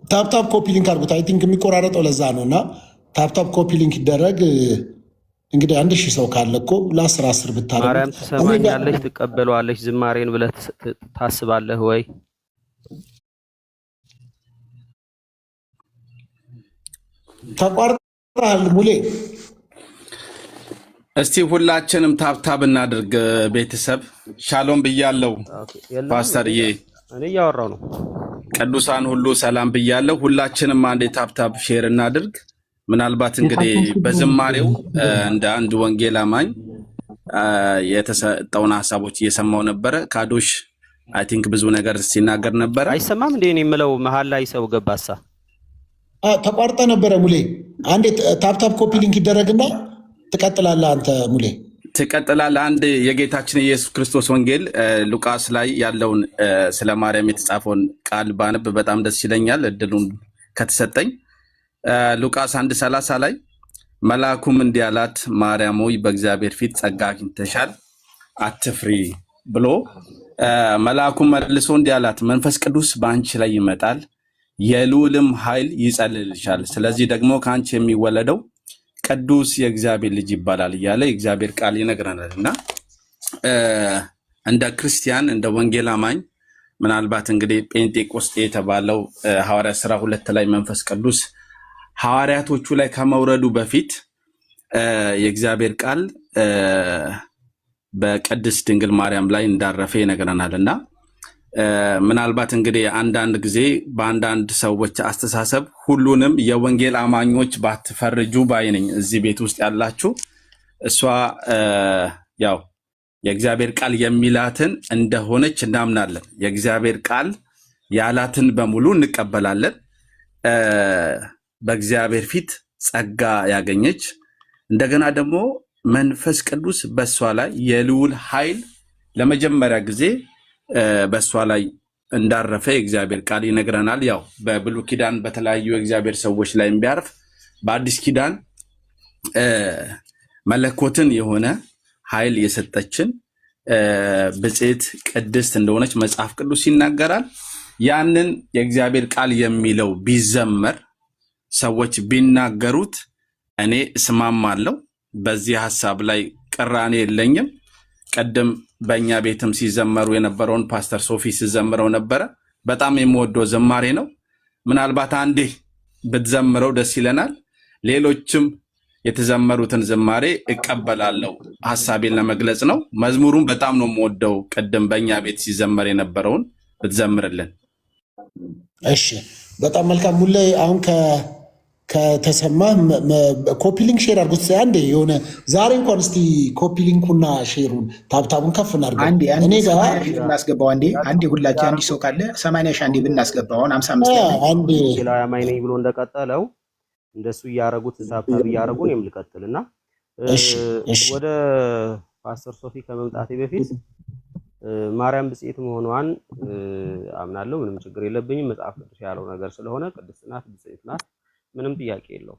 ታብታብ ኮፒ ሊንክ አድርጉት። አይ ቲንክ የሚቆራረጠው ለዛ ነው። እና ታብታብ ኮፒ ሊንክ ይደረግ። እንግዲህ 1000 ሰው ካለ እኮ ለ10 ብታረግ ማርያም ትሰማኛለች ትቀበለዋለች ዝማሬን ብለህ ታስባለህ ወይ? ተቋርጠሃል ሙሌ። እስቲ ሁላችንም ታብታብ እናድርግ። ቤተሰብ ሻሎም ብያለሁ። ፓስተርዬ እኔ እያወራሁ ነው። ቅዱሳን ሁሉ ሰላም ብያለሁ። ሁላችንም አንዴ ታብታብ ሼር እናድርግ። ምናልባት እንግዲህ በዝማሬው እንደ አንድ ወንጌል አማኝ የተሰጠውን ሀሳቦች እየሰማው ነበረ። ካዶሽ አይ ቲንክ ብዙ ነገር ሲናገር ነበረ። አይሰማም እንዴ? እኔ የምለው መሀል ላይ ሰው ገባሳ። ተቋርጠ ነበረ ሙሌ። አንዴ ታብታብ ኮፒ ሊንክ ይደረግና ትቀጥላለህ አንተ ሙሌ። ትቀጥላለህ። አንድ የጌታችን ኢየሱስ ክርስቶስ ወንጌል ሉቃስ ላይ ያለውን ስለ ማርያም የተጻፈውን ቃል ባነብ በጣም ደስ ይለኛል እድሉን ከተሰጠኝ። ሉቃስ 1:30 ላይ መልአኩም እንዲህ አላት፣ ማርያም ሆይ በእግዚአብሔር ፊት ጸጋ አግኝተሻል፣ አትፍሪ ብሎ መልአኩም መልሶ እንዲህ አላት፣ መንፈስ ቅዱስ በአንቺ ላይ ይመጣል፣ የልዑልም ኃይል ይጸልልሻል፣ ስለዚህ ደግሞ ከአንቺ የሚወለደው ቅዱስ የእግዚአብሔር ልጅ ይባላል እያለ የእግዚአብሔር ቃል ይነግረናል። እና እንደ ክርስቲያን እንደ ወንጌል አማኝ ምናልባት እንግዲህ ጴንጤቆስጤ የተባለው ሐዋርያት ሥራ 2 ላይ መንፈስ ቅዱስ ሐዋርያቶቹ ላይ ከመውረዱ በፊት የእግዚአብሔር ቃል በቅድስት ድንግል ማርያም ላይ እንዳረፈ ይነግረናል። እና ምናልባት እንግዲህ አንዳንድ ጊዜ በአንዳንድ ሰዎች አስተሳሰብ ሁሉንም የወንጌል አማኞች ባትፈርጁ ባይነኝ። እዚህ ቤት ውስጥ ያላችሁ እሷ ያው የእግዚአብሔር ቃል የሚላትን እንደሆነች እናምናለን። የእግዚአብሔር ቃል ያላትን በሙሉ እንቀበላለን። በእግዚአብሔር ፊት ጸጋ ያገኘች እንደገና ደግሞ መንፈስ ቅዱስ በእሷ ላይ የልዑል ኃይል ለመጀመሪያ ጊዜ በእሷ ላይ እንዳረፈ የእግዚአብሔር ቃል ይነግረናል። ያው በብሉይ ኪዳን በተለያዩ የእግዚአብሔር ሰዎች ላይ ቢያርፍ በአዲስ ኪዳን መለኮትን የሆነ ኃይል የሰጠችን ብጽዕት ቅድስት እንደሆነች መጽሐፍ ቅዱስ ይናገራል። ያንን የእግዚአብሔር ቃል የሚለው ቢዘመር ሰዎች ቢናገሩት እኔ እስማማለሁ። በዚህ ሐሳብ ላይ ቅራኔ የለኝም። ቀደም በእኛ ቤትም ሲዘመሩ የነበረውን ፓስተር ሶፊ ሲዘምረው ነበረ። በጣም የምወደው ዝማሬ ነው። ምናልባት አንዴ ብትዘምረው ደስ ይለናል። ሌሎችም የተዘመሩትን ዝማሬ እቀበላለሁ ሐሳቤን ለመግለጽ ነው። መዝሙሩን በጣም ነው የምወደው። ቀደም በእኛ ቤት ሲዘመር የነበረውን ብትዘምርልን። እሺ፣ በጣም መልካም። ሙሌ አሁን ከተሰማ ኮፒ ሊንክ ሼር አድርጉት አንዴ። የሆነ ዛሬ እንኳን እስቲ ኮፒ ሊንኩና ሼሩን ታብታቡን ከፍ እናድርገው። እኔ ጋር እናስገባው። አንዴ ሁላችን አንድ ሰው ካለ 80 ሺህ አንዴ ብናስገባው አሁን 55 አንዴ አማኝ ነኝ ብሎ እንደቀጠለው እንደሱ እያረጉት ታብታብ እያረጉ ነው የምልቀጥልና ወደ ፓስተር ሶፊ ከመምጣቴ በፊት ማርያም ብጽዕት መሆኗን አምናለሁ። ምንም ችግር የለብኝም። መጽሐፍ ቅዱስ ያለው ነገር ስለሆነ ቅድስት ናት፣ ብጽዕት ናት። ምንም ጥያቄ የለው።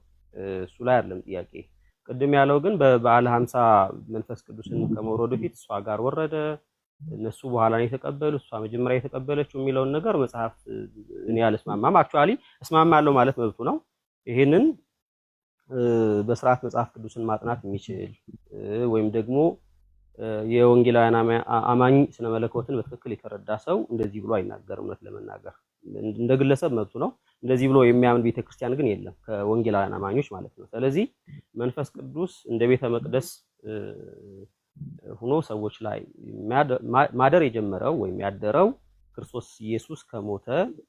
እሱ ላይ አይደለም ጥያቄ። ቅድም ያለው ግን በበዓለ 50 መንፈስ ቅዱስን ከመውረዱ በፊት እሷ ጋር ወረደ፣ እነሱ በኋላ ነው የተቀበሉት፣ እሷ መጀመሪያ የተቀበለችው የሚለውን ነገር መጽሐፍ እኔ አልስማማም። አክቹአሊ እስማማለሁ ማለት መብቱ ነው። ይሄንን በስርዓት መጽሐፍ ቅዱስን ማጥናት የሚችል ወይም ደግሞ የወንጌላውያን አማኝ ስነ መለኮትን በትክክል የተረዳ ሰው እንደዚህ ብሎ አይናገርም። እውነት ለመናገር እንደ ግለሰብ መብቱ ነው። እንደዚህ ብሎ የሚያምን ቤተክርስቲያን ግን የለም ከወንጌላውያን አማኞች ማለት ነው። ስለዚህ መንፈስ ቅዱስ እንደ ቤተ መቅደስ ሆኖ ሰዎች ላይ ማደር የጀመረው ወይም ያደረው ክርስቶስ ኢየሱስ ከሞተ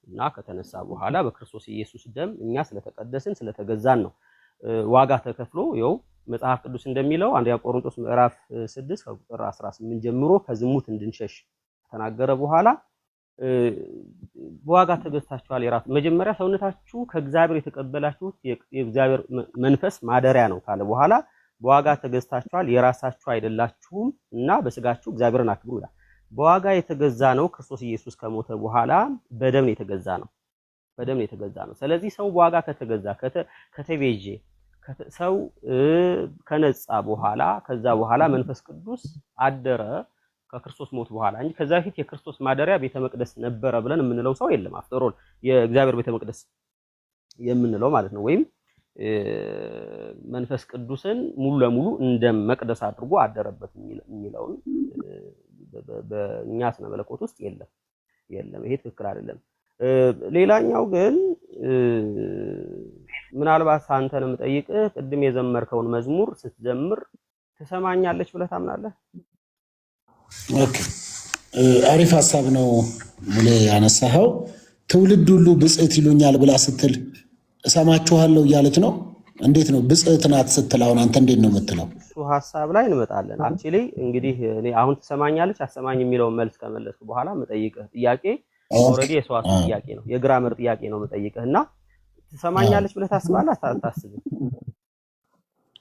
እና ከተነሳ በኋላ በክርስቶስ ኢየሱስ ደም እኛ ስለተቀደስን ስለተገዛን ነው። ዋጋ ተከፍሎ ይኸው መጽሐፍ ቅዱስ እንደሚለው አንደኛ ቆሮንቶስ ምዕራፍ 6 ከቁጥር 18 ጀምሮ ከዝሙት እንድንሸሽ ተናገረ። በኋላ በዋጋ ተገዝታችኋል። መጀመሪያ ሰውነታችሁ ከእግዚአብሔር የተቀበላችሁት የእግዚአብሔር መንፈስ ማደሪያ ነው ካለ በኋላ በዋጋ ተገዝታችኋል፣ የራሳችሁ አይደላችሁም እና በስጋችሁ እግዚአብሔርን አክብሩ ይላል። በዋጋ የተገዛ ነው። ክርስቶስ ኢየሱስ ከሞተ በኋላ በደም ነው የተገዛ ነው። በደም ነው የተገዛ ነው። ስለዚህ ሰው በዋጋ ከተገዛ ከተቤዤ ሰው ከነጻ በኋላ ከዛ በኋላ መንፈስ ቅዱስ አደረ ከክርስቶስ ሞት በኋላ እንጂ ከዛ በፊት የክርስቶስ ማደሪያ ቤተ መቅደስ ነበረ ብለን የምንለው ሰው የለም። አፍጠሮል የእግዚአብሔር ቤተ መቅደስ የምንለው ማለት ነው። ወይም መንፈስ ቅዱስን ሙሉ ለሙሉ እንደ መቅደስ አድርጎ አደረበት የሚለውን በእኛ ስነ መለኮት ውስጥ የለም። ይሄ ትክክል አይደለም። ሌላኛው ግን ምናልባት አንተንም ጠይቅህ ቅድም የዘመርከውን መዝሙር ስትዘምር ትሰማኛለች ብለህ ታምናለህ? ኦኬ፣ አሪፍ ሐሳብ ነው ሙሌ ያነሳኸው። ትውልድ ሁሉ ብጽዕት ይሉኛል ብላ ስትል እሰማችኋለሁ እያለች ነው። እንዴት ነው ብጽዕት ናት ስትል አሁን አንተ እንዴት ነው የምትለው? እሱ ሐሳብ ላይ እንመጣለን። አክቹሊ እንግዲህ እኔ አሁን ትሰማኛለች አሰማኝ የሚለውን መልስ ከመለስኩ በኋላ መጠይቅህ ጥያቄ ኦልሬዲ የሰዋስው ጥያቄ ነው፣ የግራመር ጥያቄ ነው መጠይቅህ እና ትሰማኛለች ብለህ ታስባለህ? አታስብም?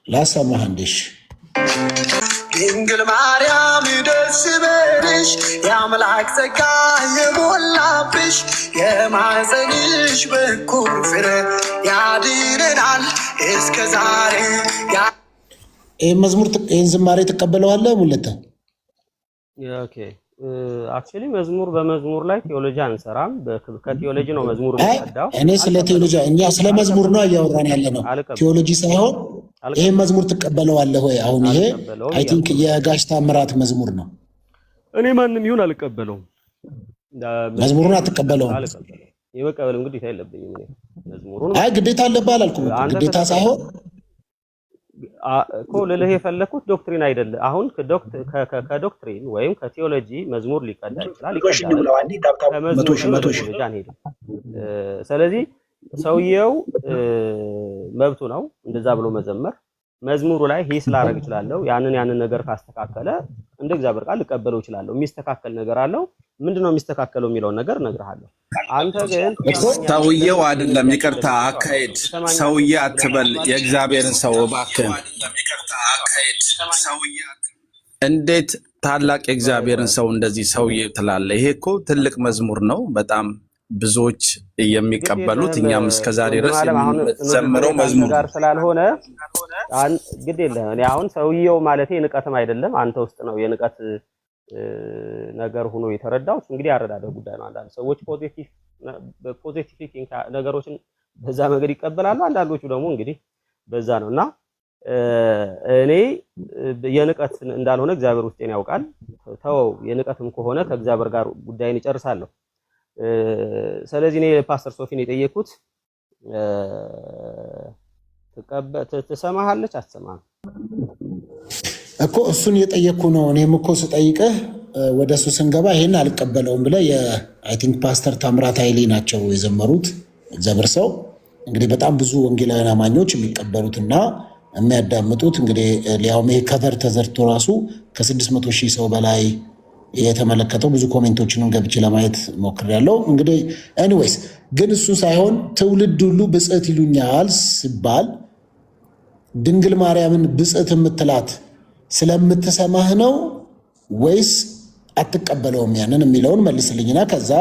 ላሰማህ እንዴሽ ድንግል ማርያም ደስ ይበልሽ፣ የአምላክ ጸጋ የሞላብሽ፣ የማኅፀንሽ በኩር ፍሬ ያድነናል እስከ ዛሬ። ይህን ዝማሬ ትቀበለዋለህ ሙለታ? ኦኬ፣ አክቹሊ መዝሙር በመዝሙር ላይ ቴዎሎጂ አንሰራም። ከቴዎሎጂ ነው መዝሙር የሚቀዳው። እኔ ስለ ቴዎሎጂ እኛ ስለ መዝሙር ነው እያወራን ያለ ነው፣ ቴዎሎጂ ሳይሆን። ይሄን መዝሙር ትቀበለዋለህ ወይ? አሁን ይሄ አይ ቲንክ የጋሽ ታምራት መዝሙር ነው። እኔ ማንም ይሁን አልቀበለውም። መዝሙሩን አትቀበለውም? የመቀበልም ግዴታ የለብኝም እኔ መዝሙሩን። አይ ግዴታ አለብህ አላልኩም፣ ግዴታ ሳይሆን እኮ ልልህ የፈለኩት ዶክትሪን አይደለም። አሁን ከዶክትሪን ወይም ከቴዎሎጂ መዝሙር ሊቀዳ ይችላል፣ ስለዚህ ሰውየው መብቱ ነው እንደዛ ብሎ መዘመር። መዝሙሩ ላይ ሂስ ላረግ ይችላል። ያንን ነገር ካስተካከለ እንደ እግዚአብሔር ቃል ልቀበለው ይችላል። የሚስተካከል ነገር አለው። ምንድነው የሚስተካከለው የሚለውን ነገር እነግርሃለሁ። አንተ ግን ሰውየው አይደለም፣ ይቅርታ አካሄድ ሰውዬ አትበል። የእግዚአብሔርን ሰው እባክህ እንዴት ታላቅ የእግዚአብሔርን ሰው እንደዚህ ሰውዬ ትላለህ። ይሄ እኮ ትልቅ መዝሙር ነው፣ በጣም ብዙዎች የሚቀበሉት እኛም እስከዛሬ ድረስ የምንዘምረው መዝሙር ጋር ስላልሆነ ግድ የለህም። እኔ አሁን ሰውየው ማለቴ ንቀትም አይደለም፣ አንተ ውስጥ ነው የንቀት ነገር ሆኖ የተረዳው። እንግዲህ ያረዳደው ጉዳይ ነው። አንዳንድ ሰዎች ፖዚቲቭ ነገሮችን በዛ መንገድ ይቀበላሉ፣ አንዳንዶቹ ደግሞ እንግዲህ በዛ ነውና እኔ የንቀት እንዳልሆነ እግዚአብሔር ውስጤን ያውቃል። ተወው፣ የንቀትም ከሆነ ከእግዚአብሔር ጋር ጉዳይን ይጨርሳለሁ። ስለዚህ እኔ ፓስተር ሶፊን የጠየኩት ትሰማሃለች አትሰማም እኮ እሱን የጠየኩ ነው። እኔም እኮ ስጠይቅህ ወደ እሱ ስንገባ ይሄን አልቀበለውም ብለህ አይ ቲንክ ፓስተር ታምራት ኃይሌ ናቸው የዘመሩት እግዚአብሔር ሰው። እንግዲህ በጣም ብዙ ወንጌላውያን አማኞች የሚቀበሉትና የሚያዳምጡት እንግዲህ ሊያውም ይሄ ከቨር ተዘርቶ ራሱ ከ600 ሺህ ሰው በላይ የተመለከተው ብዙ ኮሜንቶችንም ገብቼ ለማየት ሞክሬያለሁ። እንግዲህ ኤኒዌይስ ግን እሱ ሳይሆን ትውልድ ሁሉ ብጽዕት ይሉኛል ሲባል ድንግል ማርያምን ብጽዕት የምትላት ስለምትሰማህ ነው ወይስ አትቀበለውም? ያንን የሚለውን መልስልኝና ከዛ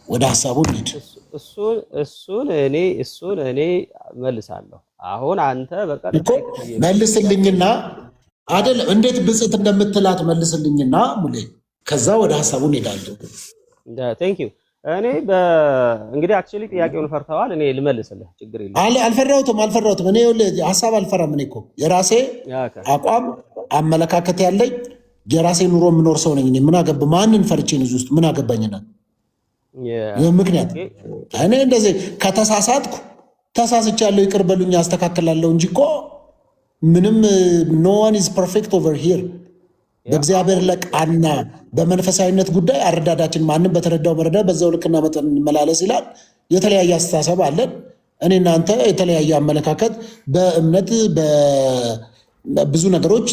ወደ ሐሳቡ እንሂድ። እሱን እኔ መልሳለሁ። አሁን አንተ እኮ መልስልኝና አይደለም እንዴት ብጽዕት እንደምትላት መልስልኝና ሙሌ ከዛ ወደ ሐሳቡ እንሄዳለን። ቴንክ ዩ። እኔ እንግዲህ አክቹሊ ጥያቄውን ፈርተዋል። እኔ ልመልስልህ፣ ችግር የለም። አልፈራሁትም። እኔ ሐሳብ አልፈራም። እኔ እኮ የራሴ አቋም አመለካከት ያለኝ የራሴ ኑሮ የምኖር ሰው ነኝ። ምን አገባ ማንን ፈርቼ ነው ውስጥ ምን አገባኝና? ምክንያት እኔ እንደዚህ ከተሳሳትኩ ተሳስቻለሁ፣ ይቅር በሉኝ፣ አስተካክላለሁ እንጂ እኮ ምንም ኖ ዋን ኢዝ ፐርፌክት ኦቨር ሂር። በእግዚአብሔር ለቃና በመንፈሳዊነት ጉዳይ አረዳዳችን ማንም በተረዳው መረዳት በዛው ልክና መጠን እንመላለስ ይላል። የተለያየ አስተሳሰብ አለን። እኔ እናንተ የተለያየ አመለካከት በእምነት በብዙ ነገሮች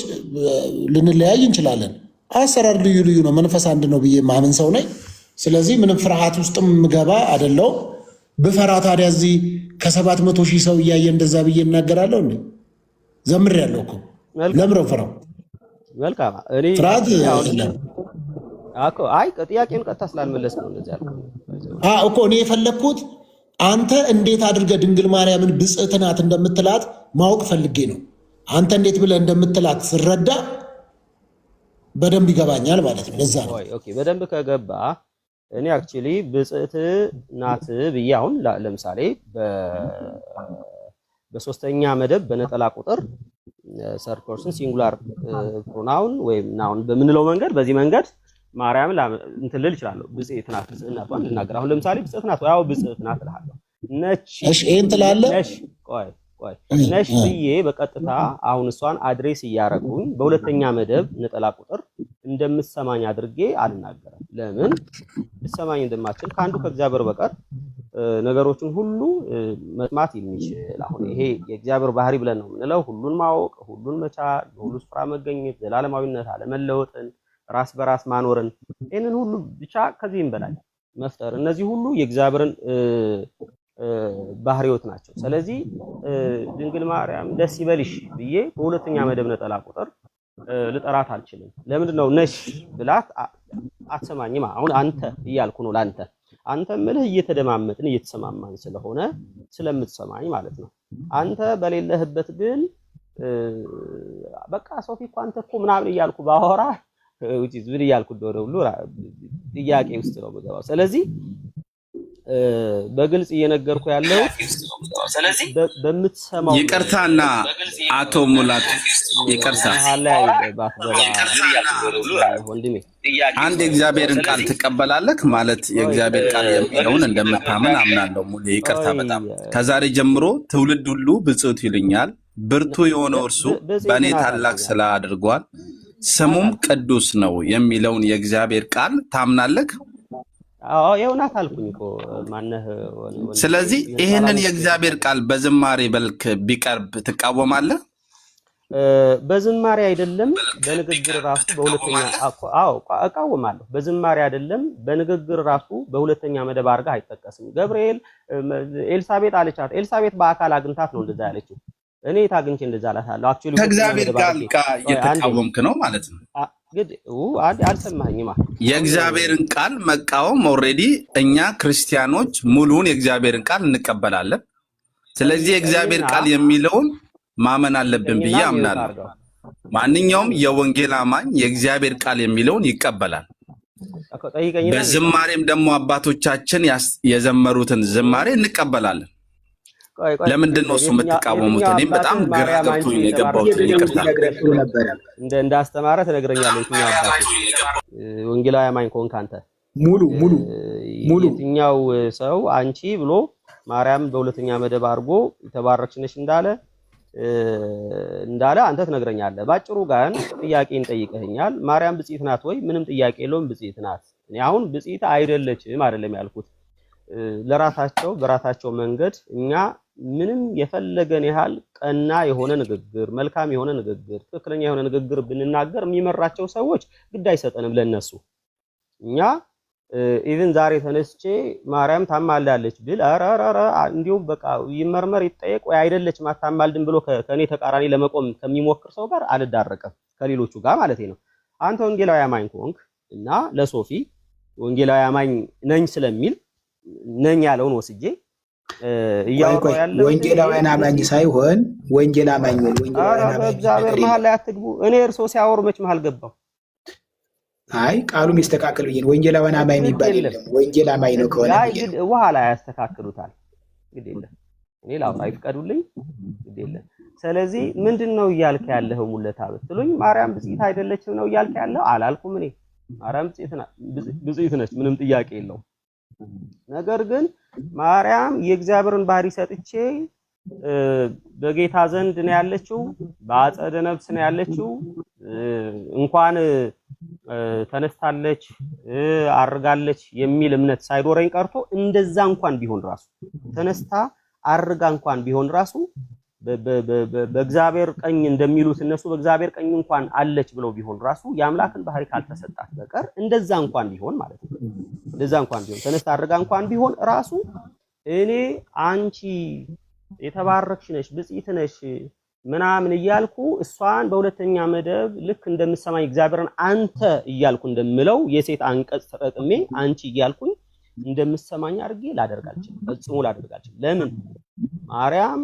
ልንለያይ እንችላለን። አሰራር ልዩ ልዩ ነው። መንፈስ አንድ ነው ብዬ ማምን ሰው ነኝ። ስለዚህ ምንም ፍርሃት ውስጥም ምገባ አይደለው። ብፈራ ታዲያ እዚህ ከ700 ሺህ ሰው እያየ እንደዛ ብዬ እናገራለሁ እንዴ? ዘምሬያለሁ እኮ ለምረው ፈራው መልካም እኔ ፍርሃት አይ ጥያቄውን ቀጥታ ስላልመለስ ነው እንደዚህ ያልኩት እኮ እኔ የፈለግኩት አንተ እንዴት አድርገህ ድንግል ማርያምን ብጽዕት ናት እንደምትላት ማወቅ ፈልጌ ነው። አንተ እንዴት ብለህ እንደምትላት ስረዳ በደንብ ይገባኛል ማለት ነው። ለዛ ነው ኦኬ። በደንብ ከገባ እኔ አክቹሊ ብጽዕት ናት ብዬ አሁን ለምሳሌ በሶስተኛ መደብ በነጠላ ቁጥር ሰርድ ፐርሰን ሲንጉላር ፕሮናውን ወይም ናውን በምንለው መንገድ በዚህ መንገድ ማርያም እንትን ልል እችላለሁ። ብጽዕት ናት ብጽዕትናቷን ልናገር። አሁን ለምሳሌ ብጽዕት ናት ያው ብጽዕት ናት እልሃለሁ። ነች እሺ ይሄን ትላለህ። ቆይ ነሽ ብዬ በቀጥታ አሁን እሷን አድሬስ እያረኩኝ በሁለተኛ መደብ ነጠላ ቁጥር እንደምትሰማኝ አድርጌ አልናገርም። ለምን ልትሰማኝ እንደማትችል ከአንዱ ከእግዚአብሔር በቀር ነገሮችን ሁሉ መስማት የሚችል አሁን ይሄ የእግዚአብሔር ባህሪ ብለን ነው የምንለው። ሁሉን ማወቅ፣ ሁሉን መቻል፣ ሁሉ ስፍራ መገኘት፣ ዘላለማዊነት፣ አለመለወጥን፣ ራስ በራስ ማኖርን፣ ይህንን ሁሉ ብቻ ከዚህም በላይ መፍጠር፣ እነዚህ ሁሉ የእግዚአብሔርን ባህሪዎት ናቸው። ስለዚህ ድንግል ማርያም ደስ ይበልሽ ብዬ በሁለተኛ መደብ ነጠላ ቁጥር ልጠራት አልችልም። ለምንድን ነው ነሽ ብላት አትሰማኝማ። አሁን አንተ እያልኩ ነው ለአንተ አንተ ምልህ እየተደማመጥን እየተሰማማን ስለሆነ ስለምትሰማኝ ማለት ነው። አንተ በሌለህበት ግን በቃ ሶፊ እኮ አንተ እኮ ምናምን እያልኩ ባወራ ምን እያልኩ እንደሆነ ሁሉ ጥያቄ ውስጥ ነው የምገባው። ስለዚህ በግልጽ እየነገርኩ ያለው በምትሰማው ይቅርታና አቶ ሙላት ይቅርታ ወንድሜ አንድ የእግዚአብሔርን ቃል ትቀበላለህ ማለት የእግዚአብሔር ቃል የሚለውን እንደምታምን አምናለሁ። ሙሉ ይቅርታ በጣም ከዛሬ ጀምሮ ትውልድ ሁሉ ብጽዕት ይሉኛል፣ ብርቱ የሆነው እርሱ በእኔ ታላቅ ስራ አድርጓል፣ ስሙም ቅዱስ ነው የሚለውን የእግዚአብሔር ቃል ታምናለህ? አዎ የእውነት አልኩኝ እኮ ማነህ። ስለዚህ ይሄንን የእግዚአብሔር ቃል በዝማሬ በልክ ቢቀርብ ትቃወማለህ? በዝማሬ አይደለም በንግግር ራሱ በሁለተኛ እቃወማለሁ። በዝማሬ አይደለም በንግግር ራሱ በሁለተኛ መደብ አድርጋ አይጠቀስም። ገብርኤል ኤልሳቤጥ አለቻት። ኤልሳቤጥ በአካል አግኝታት ነው እንደዛ ያለችው። እኔ ታግኝቼ እንደዛ አላታለሁ። አክቹሊ ከእግዚአብሔር ቃል ጋር እየተቃወምክ ነው ማለት ነው። ግድ አልሰማኸኝማ። የእግዚአብሔርን ቃል መቃወም ኦልሬዲ እኛ ክርስቲያኖች ሙሉውን የእግዚአብሔርን ቃል እንቀበላለን። ስለዚህ የእግዚአብሔር ቃል የሚለውን ማመን አለብን ብዬ አምናለሁ። ማንኛውም የወንጌል አማኝ የእግዚአብሔር ቃል የሚለውን ይቀበላል። በዝማሬም ደግሞ አባቶቻችን የዘመሩትን ዝማሬ እንቀበላለን። ለምንድን ነው እሱ የምትቃወሙት? እኔም በጣም ግራ ገብቶኝ የገባሁት። ይቅርታ እንደ አስተማረ ትነግረኛለህ። የትኛው አባት ወንጌላዊ አማኝ ከሆንክ አንተ ሙሉ የትኛው ሰው አንቺ ብሎ ማርያም በሁለተኛ መደብ አድርጎ የተባረክሽ ነሽ እንዳለ አንተ ትነግረኛለህ። ባጭሩ ጋር ጥያቄን ጠይቀኸኛል። ማርያም ብጽዕት ናት ወይ? ምንም ጥያቄ የለውም፣ ብጽዕት ናት። እኔ አሁን ብጽዕት አይደለችም አይደለም ያልኩት። ለራሳቸው በራሳቸው መንገድ እኛ ምንም የፈለገን ያህል ቀና የሆነ ንግግር፣ መልካም የሆነ ንግግር፣ ትክክለኛ የሆነ ንግግር ብንናገር የሚመራቸው ሰዎች ግድ አይሰጠንም ለነሱ። እኛ ኢቭን ዛሬ ተነስቼ ማርያም ታማልዳለች ብል አራራራ እንዲሁ በቃ ይመርመር ይጠየቅ ወይ አይደለችም አታማልድም ብሎ ከኔ ተቃራኒ ለመቆም ከሚሞክር ሰው ጋር አልዳረቀም፣ ከሌሎቹ ጋር ማለት ነው። አንተ ወንጌላዊ አማኝ ከሆንክ እና ለሶፊ ወንጌላዊ አማኝ ነኝ ስለሚል ነኝ ያለውን ወስጄ እያወራሁ ያለው ወንጌላዊያን አማኝ ሳይሆን ወንጌል አማኝ ነው። እግዚአብሔር መሀል ላይ አትግቡ። እኔ እርሶ ሲያወሩ መች መሀል ገባው? አይ ቃሉ የሚስተካከል ብዬ ወንጌላዊያን አማኝ የሚባል የለም። ወንጌል አማኝ ነው ከሆነ በኋላ ያስተካክሉታል። ግድ የለም እኔ ላውራ ይፍቀዱልኝ። ግድ የለም። ስለዚህ ምንድነው እያልከ ያለኸው ሙለታ ብትሉኝ ማርያም ብጽዕት አይደለችም ነው እያልከ ያለው? አላልኩም። እኔ ማርያም ብጽዕት ነች፣ ምንም ጥያቄ የለውም። ነገር ግን ማርያም የእግዚአብሔርን ባህሪ ሰጥቼ በጌታ ዘንድ ነው ያለችው፣ በአጸደ ነፍስ ነው ያለችው። እንኳን ተነስታለች አርጋለች የሚል እምነት ሳይኖረኝ ቀርቶ እንደዛ እንኳን ቢሆን ራሱ ተነስታ አርጋ እንኳን ቢሆን ራሱ በእግዚአብሔር ቀኝ እንደሚሉት እነሱ በእግዚአብሔር ቀኝ እንኳን አለች ብለው ቢሆን ራሱ የአምላክን ባህሪ ካልተሰጣት በቀር እንደዛ እንኳን ቢሆን ማለት ነው። እንደዛ እንኳን ቢሆን ተነስታ አርጋ እንኳን ቢሆን ራሱ እኔ አንቺ የተባረክሽ ነሽ ብጽዕት ነሽ ምናምን እያልኩ እሷን በሁለተኛ መደብ ልክ እንደምሰማኝ እግዚአብሔርን አንተ እያልኩ እንደምለው የሴት አንቀጽ ተጠቅሜ አንቺ እያልኩኝ እንደምሰማኝ አድርጌ ላደርጋችሁ ፈጽሞ ላደርጋችሁ። ለምን ማርያም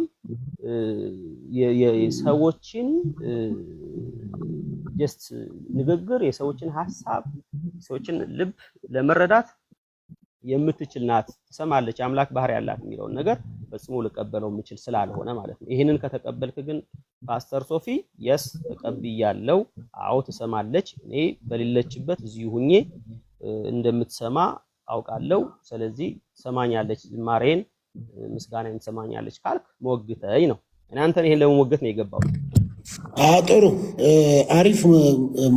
የሰዎችን ጀስት ንግግር፣ የሰዎችን ሐሳብ፣ የሰዎችን ልብ ለመረዳት የምትችል ናት። ትሰማለች፣ አምላክ ባህሪ ያላት የሚለውን ነገር ፈጽሞ ልቀበለው የምችል ስላልሆነ ማለት ነው። ይሄንን ከተቀበልክ ግን ፓስተር ሶፊ የስ ተቀብያለሁ፣ አዎ ትሰማለች፣ እኔ በሌለችበት እዚሁ ሁኜ እንደምትሰማ አውቃለሁ። ስለዚህ ትሰማኛለች፣ ዝማሬን ምስጋናን ትሰማኛለች ካልክ ሞግተኝ ነው። እኔ አንተን ይሄን ለመሞገት ነው የገባው። ጥሩ አሪፍ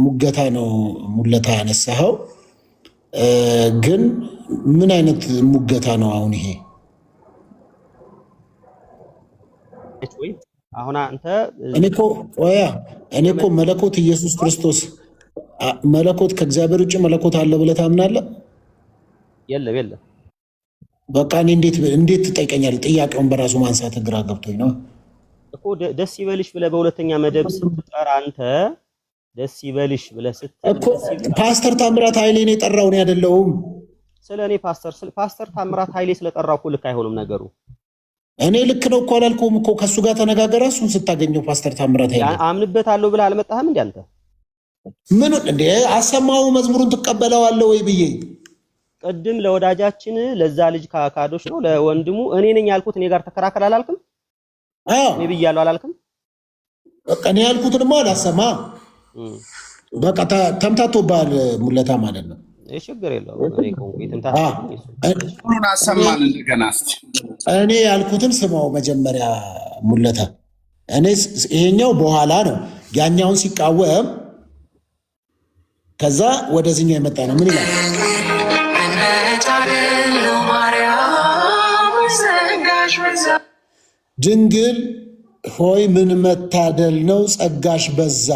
ሙገታ ነው ሙለታ ያነሳኸው። ግን ምን አይነት ሙገታ ነው አሁን ይሄ? አሁን አንተ እኔ እኮ መለኮት ኢየሱስ ክርስቶስ መለኮት ከእግዚአብሔር ውጭ መለኮት አለ ብለህ ታምናለህ? የለም። በቃ እኔ እንዴት ትጠይቀኛለህ? ጥያቄውን በራሱ ማንሳት ግራ ገብቶኝ ነው እኮ። ደስ ይበልሽ ብለህ በሁለተኛ መደብ ስትጠራ አንተ ደስ ይበልሽ ብለህ እኮ ፓስተር ታምራት ኃይሌን የጠራው እኔ አይደለሁም። ስለኔ ፓስተር ታምራት ኃይሌ ስለጠራው እኮ ልክ አይሆንም ነገሩ። እኔ ልክ ነው እኮ አላልኩም እኮ። ከሱ ጋር ተነጋገረ። እሱን ስታገኘው ፓስተር ታምራት ኃይሌ አምንበታለሁ ብለህ አልመጣህም እንዴ አንተ? ምን እንዴ አሰማው መዝሙሩን ትቀበለዋለህ ወይ ብዬ ቅድም ለወዳጃችን ለዛ ልጅ ካዶሽ ነው ለወንድሙ እኔ ነኝ ያልኩት። እኔ ጋር ተከራከር አላልክም? እኔ ብያለሁ አላልክም? በቃ እኔ ያልኩትንማ አላሰማ። በቃ ተምታቶብሃል ሙለታ ማለት ነው። ችግር የለውም። እኔ ኮንኩት ተምታቶብኝ አሰማን እንደገና። እኔ ያልኩትን ስማው መጀመሪያ ሙለታ። እኔ ይሄኛው በኋላ ነው ያኛውን ሲቃወም ከዛ ወደዚህኛው የመጣ ነው። ምን ይላል? ድንግል ሆይ ምን መታደል ነው ጸጋሽ በዛ፣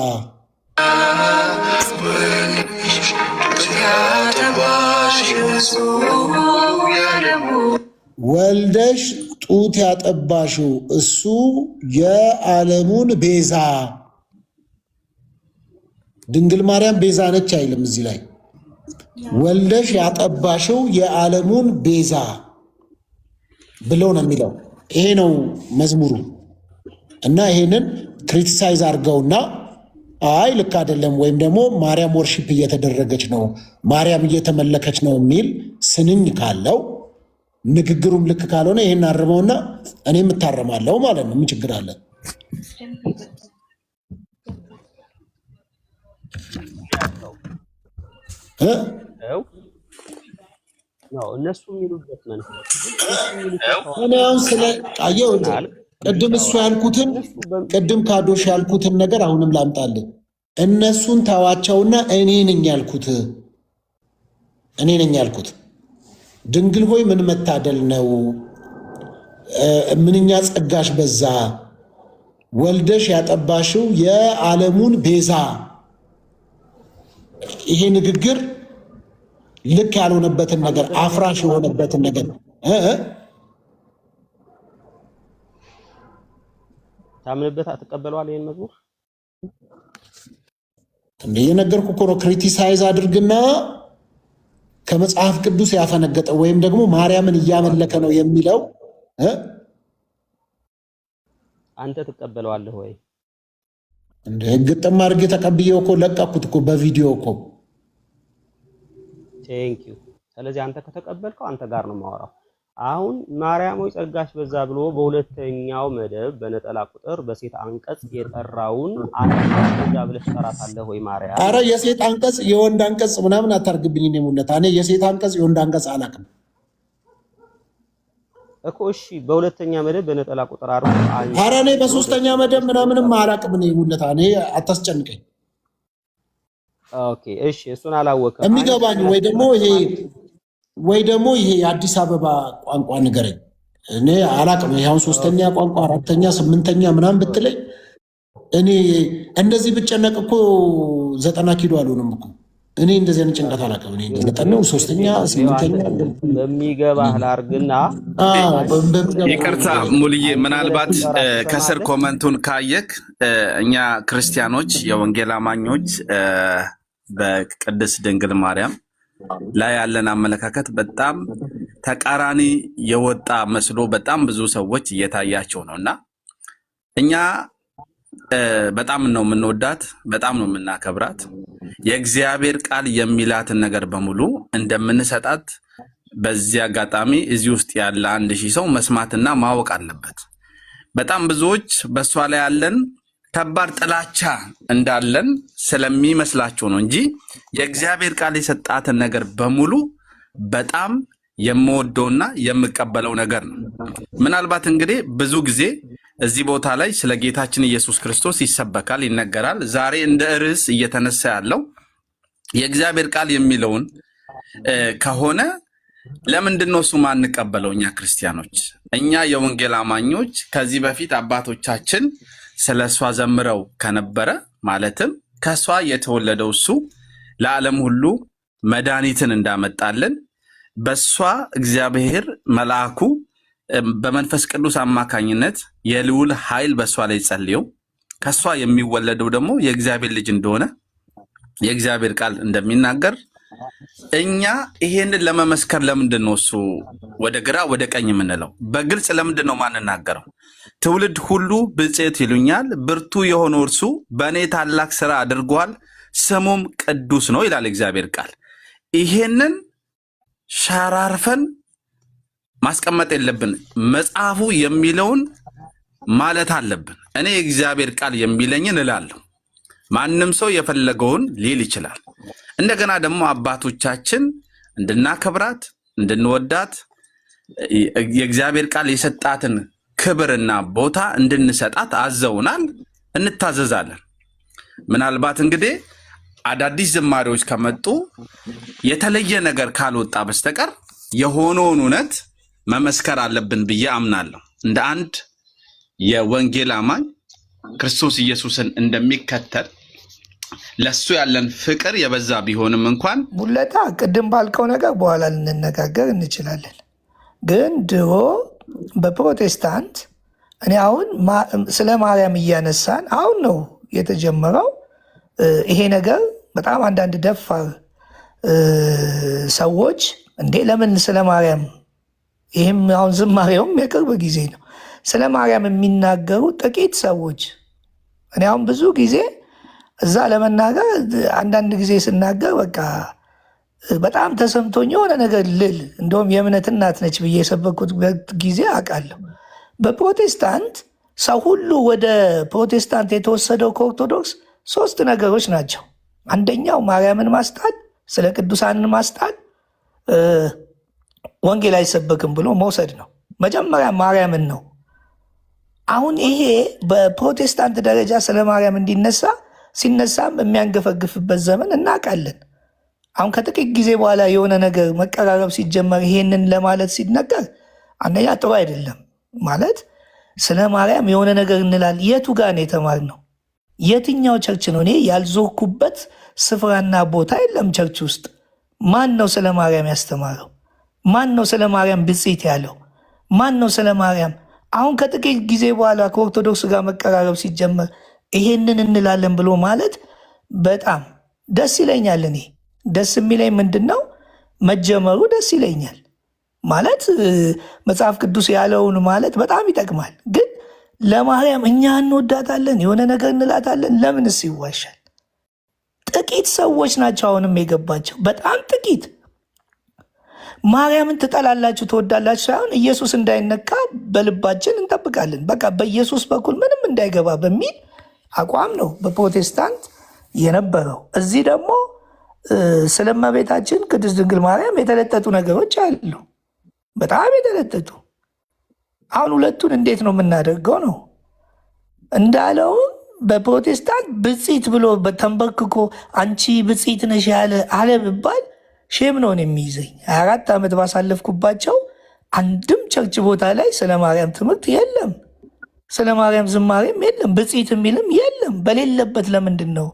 ወልደሽ ጡት ያጠባሽው እሱ የዓለሙን ቤዛ። ድንግል ማርያም ቤዛ ነች አይልም እዚህ ላይ ወልደሽ ያጠባሽው የዓለሙን ቤዛ ብሎ ነው የሚለው። ይሄ ነው መዝሙሩ እና ይሄንን ክሪቲሳይዝ አድርገውና አይ ልክ አይደለም ወይም ደግሞ ማርያም ወርሺፕ እየተደረገች ነው ማርያም እየተመለከች ነው የሚል ስንኝ ካለው ንግግሩም ልክ ካልሆነ ይሄን አርመውና እኔም እታረማለሁ ማለት ነው። ምን ችግር አለ? እነሱ የሚሉበት እኔ አሁን ስለ አየው ቅድም እሱ ያልኩትን ቅድም ካዶሽ ያልኩትን ነገር አሁንም ላምጣልን። እነሱን ተዋቸውና እኔ ነኝ ያልኩት ድንግል ሆይ ምን መታደል ነው፣ ምንኛ ጸጋሽ በዛ፣ ወልደሽ ያጠባሽው የዓለሙን ቤዛ። ይሄ ንግግር ልክ ያልሆነበትን ነገር አፍራሽ የሆነበትን ነገር ታምንበት አትቀበለዋል። ይሄን መዝሙር እንደ የነገርኩህ እኮ ነው። ክሪቲሳይዝ አድርግና ከመጽሐፍ ቅዱስ ያፈነገጠ ወይም ደግሞ ማርያምን እያመለከ ነው የሚለው አንተ ትቀበለዋለህ ወይ? እንደ ግጥም አድርጌ ተቀብዬው እኮ ለቀኩት እኮ በቪዲዮ እኮ። ቴንክ ዩ። ስለዚህ አንተ ከተቀበልከው አንተ ጋር ነው የማወራው። አሁን ማርያም ሆይ ጸጋሽ በዛ ብሎ በሁለተኛው መደብ በነጠላ ቁጥር በሴት አንቀጽ የጠራውን አንተ በዛ ብለሽ ተራታለህ ወይ ማርያም? አረ የሴት አንቀጽ የወንድ አንቀጽ ምናምን አታርግብኝ። እኔ ሙነታ እኔ የሴት አንቀጽ የወንድ አንቀጽ አላውቅም እኮ። እሺ በሁለተኛ መደብ በነጠላ ቁጥር አርጎ አረ እኔ በሶስተኛ መደብ ምናምንም አላውቅም። እኔ ሙነታ እኔ አታስጨንቀኝ። ኦኬ እሺ፣ እሱን አላወቅም የሚገባኝ ወይ ደግሞ ይሄ የአዲስ አበባ ቋንቋ ንገረኝ። እኔ አላቅም። ይሄውን ሶስተኛ ቋንቋ አራተኛ ስምንተኛ ምናምን ብትለኝ እኔ እንደዚህ ብጨነቅ እኮ 90 ኪሎ አልሆንም እኮ። እኔ እንደዚህ አይነት ጭንቀት አላቅም። እኔ እንደጠነው ሶስተኛ ስምንተኛ በሚገባህ ላርግና ይቅርታ ሙልዬ፣ ምናልባት ከስር ኮመንቱን ካየክ እኛ ክርስቲያኖች የወንጌል አማኞች በቅድስት ድንግል ማርያም ላይ ያለን አመለካከት በጣም ተቃራኒ የወጣ መስሎ በጣም ብዙ ሰዎች እየታያቸው ነው። እና እኛ በጣም ነው የምንወዳት፣ በጣም ነው የምናከብራት። የእግዚአብሔር ቃል የሚላትን ነገር በሙሉ እንደምንሰጣት በዚህ አጋጣሚ እዚህ ውስጥ ያለ 1000 ሰው መስማትና ማወቅ አለበት። በጣም ብዙዎች በእሷ ላይ ያለን ከባድ ጥላቻ እንዳለን ስለሚመስላቸው ነው እንጂ የእግዚአብሔር ቃል የሰጣትን ነገር በሙሉ በጣም የምወደውና የምቀበለው ነገር ነው። ምናልባት እንግዲህ ብዙ ጊዜ እዚህ ቦታ ላይ ስለ ጌታችን ኢየሱስ ክርስቶስ ይሰበካል፣ ይነገራል። ዛሬ እንደ ርዕስ እየተነሳ ያለው የእግዚአብሔር ቃል የሚለውን ከሆነ ለምንድን ነው እሱ ማንቀበለው? እኛ ክርስቲያኖች፣ እኛ የወንጌል አማኞች ከዚህ በፊት አባቶቻችን ስለ እሷ ዘምረው ከነበረ ማለትም ከእሷ የተወለደው እሱ ለዓለም ሁሉ መድኃኒትን እንዳመጣልን በእሷ እግዚአብሔር መልአኩ በመንፈስ ቅዱስ አማካኝነት የልዑል ኃይል በእሷ ላይ ጸልየው ከእሷ የሚወለደው ደግሞ የእግዚአብሔር ልጅ እንደሆነ የእግዚአብሔር ቃል እንደሚናገር እኛ ይሄንን ለመመስከር ለምንድን ነው እሱ ወደ ግራ ወደ ቀኝ የምንለው? በግልጽ ለምንድን ነው ማንናገረው? ትውልድ ሁሉ ብፅዕት ይሉኛል፣ ብርቱ የሆነው እርሱ በእኔ ታላቅ ስራ አድርጓል፣ ስሙም ቅዱስ ነው ይላል እግዚአብሔር ቃል። ይሄንን ሸራርፈን ማስቀመጥ የለብን። መጽሐፉ የሚለውን ማለት አለብን። እኔ የእግዚአብሔር ቃል የሚለኝን እላለሁ። ማንም ሰው የፈለገውን ሊል ይችላል። እንደገና ደግሞ አባቶቻችን እንድናከብራት እንድንወዳት የእግዚአብሔር ቃል የሰጣትን ክብርና ቦታ እንድንሰጣት አዘውናል፣ እንታዘዛለን። ምናልባት እንግዲህ አዳዲስ ዝማሬዎች ከመጡ የተለየ ነገር ካልወጣ በስተቀር የሆነውን እውነት መመስከር አለብን ብዬ አምናለሁ። እንደ አንድ የወንጌል አማኝ ክርስቶስ ኢየሱስን እንደሚከተል ለሱ ያለን ፍቅር የበዛ ቢሆንም እንኳን ሙለታ ቅድም ባልከው ነገር በኋላ ልንነጋገር እንችላለን። ግን ድሮ በፕሮቴስታንት እኔ አሁን ስለ ማርያም እያነሳን አሁን ነው የተጀመረው። ይሄ ነገር በጣም አንዳንድ ደፋር ሰዎች እንዴ ለምን ስለ ማርያም ይህም አሁን ዝማሬውም የቅርብ ጊዜ ነው ስለ ማርያም የሚናገሩ ጥቂት ሰዎች እኔ አሁን ብዙ ጊዜ እዛ ለመናገር አንዳንድ ጊዜ ስናገር በቃ በጣም ተሰምቶኝ የሆነ ነገር ልል እንደውም የእምነት እናት ነች ብዬ የሰበኩበት ጊዜ አውቃለሁ። በፕሮቴስታንት ሰው ሁሉ ወደ ፕሮቴስታንት የተወሰደው ከኦርቶዶክስ 3 ነገሮች ናቸው። አንደኛው ማርያምን ማስጣል፣ ስለ ቅዱሳንን ማስጣል፣ ወንጌል አይሰበክም ብሎ መውሰድ ነው። መጀመሪያ ማርያምን ነው። አሁን ይሄ በፕሮቴስታንት ደረጃ ስለ ማርያም እንዲነሳ ሲነሳም የሚያንገፈግፍበት ዘመን እናውቃለን። አሁን ከጥቂት ጊዜ በኋላ የሆነ ነገር መቀራረብ ሲጀመር ይሄንን ለማለት ሲነገር አንደኛ ጥሩ አይደለም ማለት ስለ ማርያም የሆነ ነገር እንላለን። የቱ ጋር ነው የተማርነው? የትኛው ቸርች ነው? እኔ ያልዞርኩበት ስፍራና ቦታ የለም ቸርች ውስጥ። ማን ነው ስለ ማርያም ያስተማረው? ማን ነው ስለ ማርያም ብፅዕት ያለው? ማን ነው ስለ ማርያም? አሁን ከጥቂት ጊዜ በኋላ ከኦርቶዶክስ ጋር መቀራረብ ሲጀመር ይሄንን እንላለን ብሎ ማለት በጣም ደስ ይለኛል። እኔ ደስ የሚለኝ ምንድን ነው መጀመሩ ደስ ይለኛል። ማለት መጽሐፍ ቅዱስ ያለውን ማለት በጣም ይጠቅማል። ግን ለማርያም እኛ እንወዳታለን የሆነ ነገር እንላታለን ለምንስ ይዋሻል? ጥቂት ሰዎች ናቸው አሁንም የገባቸው፣ በጣም ጥቂት። ማርያምን ትጠላላችሁ ትወዳላችሁ ሳይሆን ኢየሱስ እንዳይነካ በልባችን እንጠብቃለን። በቃ በኢየሱስ በኩል ምንም እንዳይገባ በሚል አቋም ነው በፕሮቴስታንት የነበረው። እዚህ ደግሞ ስለ እመቤታችን ቅድስት ድንግል ማርያም የተለጠጡ ነገሮች አሉ፣ በጣም የተለጠጡ። አሁን ሁለቱን እንዴት ነው የምናደርገው ነው እንዳለውም በፕሮቴስታንት ብፅዕት ብሎ ተንበርክኮ አንቺ ብፅዕት ነሽ ያለ አለ ብባል ሼም ነውን የሚይዘኝ። 24 ዓመት ባሳለፍኩባቸው አንድም ቸርች ቦታ ላይ ስለ ማርያም ትምህርት የለም፣ ስለ ማርያም ዝማሬም የለም፣ ብፅዕት የሚልም የለም። በሌለበት ለምንድን ነው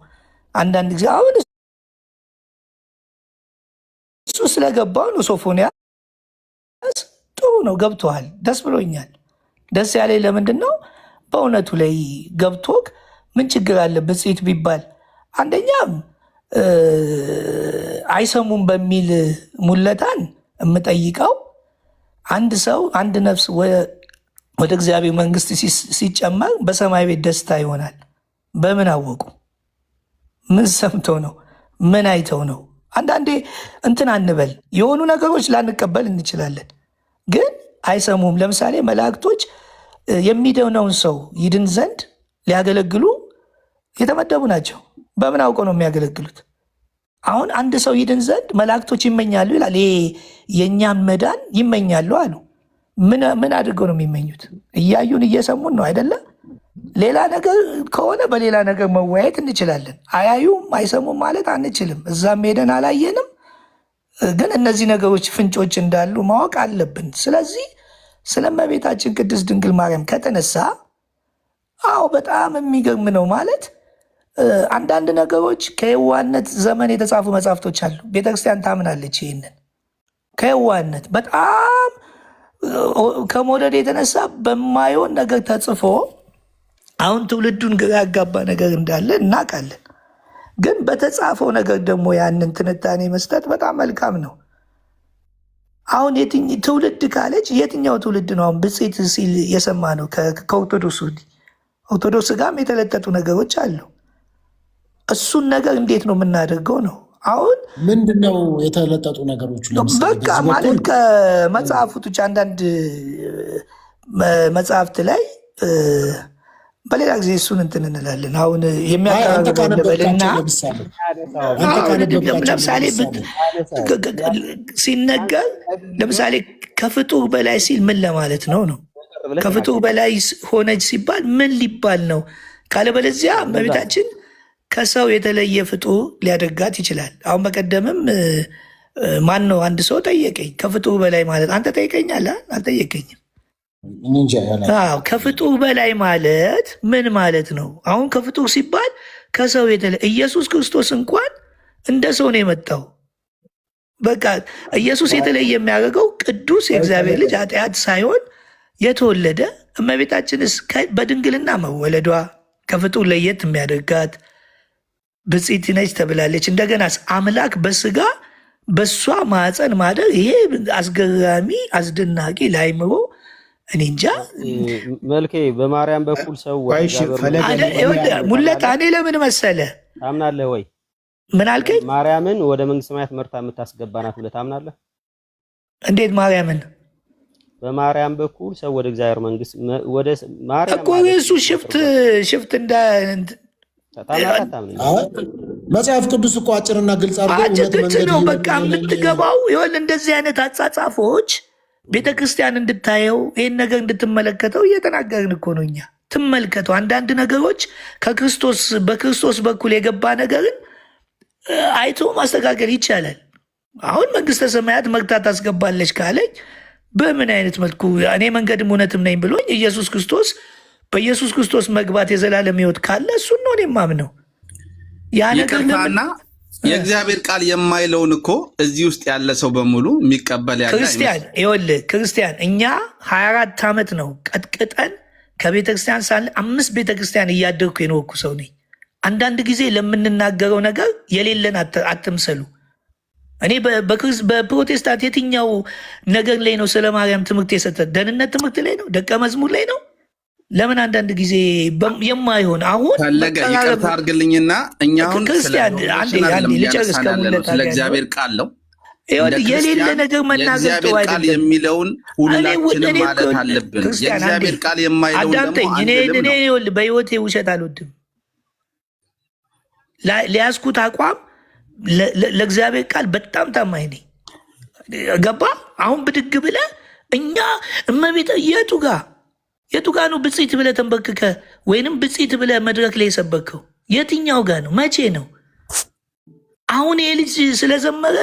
አንዳንድ ጊዜ አሁን እሱ ስለገባው ነው ሶፎንያስ ጥሩ ነው ገብቶሃል፣ ደስ ብሎኛል። ደስ ያለኝ ለምንድን ነው በእውነቱ ላይ ገብቶክ ምን ችግር አለ ብፅዕት ቢባል? አንደኛም አይሰሙም በሚል ሙለታን የምጠይቀው አንድ ሰው አንድ ነፍስ ወደ እግዚአብሔር መንግስት ሲጨመር በሰማይ ቤት ደስታ ይሆናል። በምን አወቁ? ምን ሰምተው ነው? ምን አይተው ነው? አንዳንዴ እንትን አንበል፣ የሆኑ ነገሮች ላንቀበል እንችላለን፣ ግን አይሰሙም። ለምሳሌ መላእክቶች የሚድነውን ሰው ይድን ዘንድ ሊያገለግሉ የተመደቡ ናቸው። በምን አውቀው ነው የሚያገለግሉት? አሁን አንድ ሰው ይድን ዘንድ መላእክቶች ይመኛሉ ይላል። ይሄ የእኛን መዳን ይመኛሉ አሉ። ምን አድርገው ነው የሚመኙት? እያዩን እየሰሙን ነው አይደለም? ሌላ ነገር ከሆነ በሌላ ነገር መወያየት እንችላለን። አያዩም አይሰሙም ማለት አንችልም። እዛም ሄደን አላየንም፣ ግን እነዚህ ነገሮች ፍንጮች እንዳሉ ማወቅ አለብን። ስለዚህ ስለ እመቤታችን ቅድስት ድንግል ማርያም ከተነሳ አዎ በጣም የሚገርም ነው። ማለት አንዳንድ ነገሮች ከየዋህነት ዘመን የተጻፉ መጽሐፍቶች አሉ። ቤተክርስቲያን ታምናለች ይህንን። ከየዋህነት በጣም ከመውደድ የተነሳ በማይሆን ነገር ተጽፎ አሁን ትውልዱን ግራ ያጋባ ነገር እንዳለ እናውቃለን። ግን በተጻፈው ነገር ደግሞ ያንን ትንታኔ መስጠት በጣም መልካም ነው። አሁን ትውልድ ካለች የትኛው ትውልድ ነው አሁን ብፅዕት ሲል የሰማ ነው? ከኦርቶዶክስ ኦርቶዶክስ ጋርም የተለጠጡ ነገሮች አሉ። እሱን ነገር እንዴት ነው የምናደርገው ነው? አሁን ምንድነው የተለጠጡ ነገሮች? በቃ ማለት ከመጽሐፍቶች አንዳንድ መጽሐፍት ላይ በሌላ ጊዜ እሱን እንትን እንላለን። አሁን የሚያቀራርበልና ለምሳሌ ሲነገር ለምሳሌ ከፍጡር በላይ ሲል ምን ለማለት ነው ነው? ከፍጡር በላይ ሆነች ሲባል ምን ሊባል ነው? ካለበለዚያ እመቤታችን ከሰው የተለየ ፍጡር ሊያደርጋት ይችላል። አሁን በቀደምም ማን ነው አንድ ሰው ጠየቀኝ፣ ከፍጡር በላይ ማለት አንተ ጠይቀኛለህ? አልጠየቀኝም። ከፍጡር በላይ ማለት ምን ማለት ነው? አሁን ከፍጡር ሲባል ከሰው የተለየ ኢየሱስ ክርስቶስ እንኳን እንደ ሰው ነው የመጣው። በቃ ኢየሱስ የተለየ የሚያደርገው ቅዱስ የእግዚአብሔር ልጅ ኃጢአት ሳይሆን የተወለደ እመቤታችንስ በድንግልና መወለዷ ከፍጡር ለየት የሚያደርጋት ብፅዕት ነች ተብላለች። እንደገና አምላክ በስጋ በሷ ማፀን ማደር፣ ይሄ አስገራሚ አስደናቂ ለአይምሮ እኔ እንጃ። መልኬ በማርያም በኩል ሰው ሙለታ እኔ ለምን መሰለ ታምናለህ ወይ? ምን አልከኝ? ማርያምን ወደ መንግስተ ሰማያት መርታ የምታስገባናት ብለህ ታምናለህ? እንዴት ማርያምን? በማርያም በኩል ሰው ወደ እግዚአብሔር መንግስት ወደ ማርያም እኮ እሱ ሽፍት እንደ መጽሐፍ ቅዱስ እኮ አጭርና ግልጽ አድርጎ ነው በቃ የምትገባው። ይኸውልህ እንደዚህ አይነት አጻጻፎች ቤተክርስቲያን እንድታየው ይህን ነገር እንድትመለከተው እየተናገርን እኮ ነው እኛ። ትመልከተው። አንዳንድ ነገሮች በክርስቶስ በኩል የገባ ነገርን አይቶ ማስተካከል ይቻላል። አሁን መንግስተ ሰማያት መርታ ታስገባለች ካለኝ በምን አይነት መልኩ እኔ መንገድም እውነትም ነኝ ብሎኝ በኢየሱስ ክርስቶስ መግባት የዘላለም ሕይወት ካለ እሱን ነው እኔ የማምነው። ያ ነገር ይቅርታና የእግዚአብሔር ቃል የማይለውን እኮ እዚህ ውስጥ ያለ ሰው በሙሉ የሚቀበል ያለ ክርስቲያን እኛ 24 ዓመት ነው ቀጥቅጠን ከቤተክርስቲያን ሳለ 5 ቤተክርስቲያን እያደርኩ የኖርኩ ሰው ነኝ። አንዳንድ ጊዜ ለምንናገረው ነገር የሌለን አትምሰሉ። እኔ በፕሮቴስታንት የትኛው ነገር ላይ ነው ስለ ማርያም ትምህርት የሰጠ? ደህንነት ትምህርት ላይ ነው? ደቀ መዝሙር ላይ ነው? ለምን አንዳንድ ጊዜ የማይሆን አሁን ፈለገ ይቅርታ አድርግልኝና እኛ አሁን ክርስቲያን ልጨርስ ስለ እግዚአብሔር ቃል ነው የሌለ ነገር መናገር ጥሩ አይደለም የሚለውን ሁላችንም ማለት አለብን። የእግዚአብሔር ቃል የማይለውን ደግሞ እኔ በህይወቴ ውሸት አልወድም። ሊያዝኩት አቋም ለእግዚአብሔር ቃል በጣም ታማኝ ነኝ። ገባ? አሁን ብድግ ብለህ እኛ እመቤት የቱ ጋ ነው ብፅዕት ብለህ ተንበርክከ ወይንም ብፅዕት ብለህ መድረክ ላይ የሰበከው? የትኛው ጋ ነው? መቼ ነው? አሁን ይህ ልጅ ስለዘመረ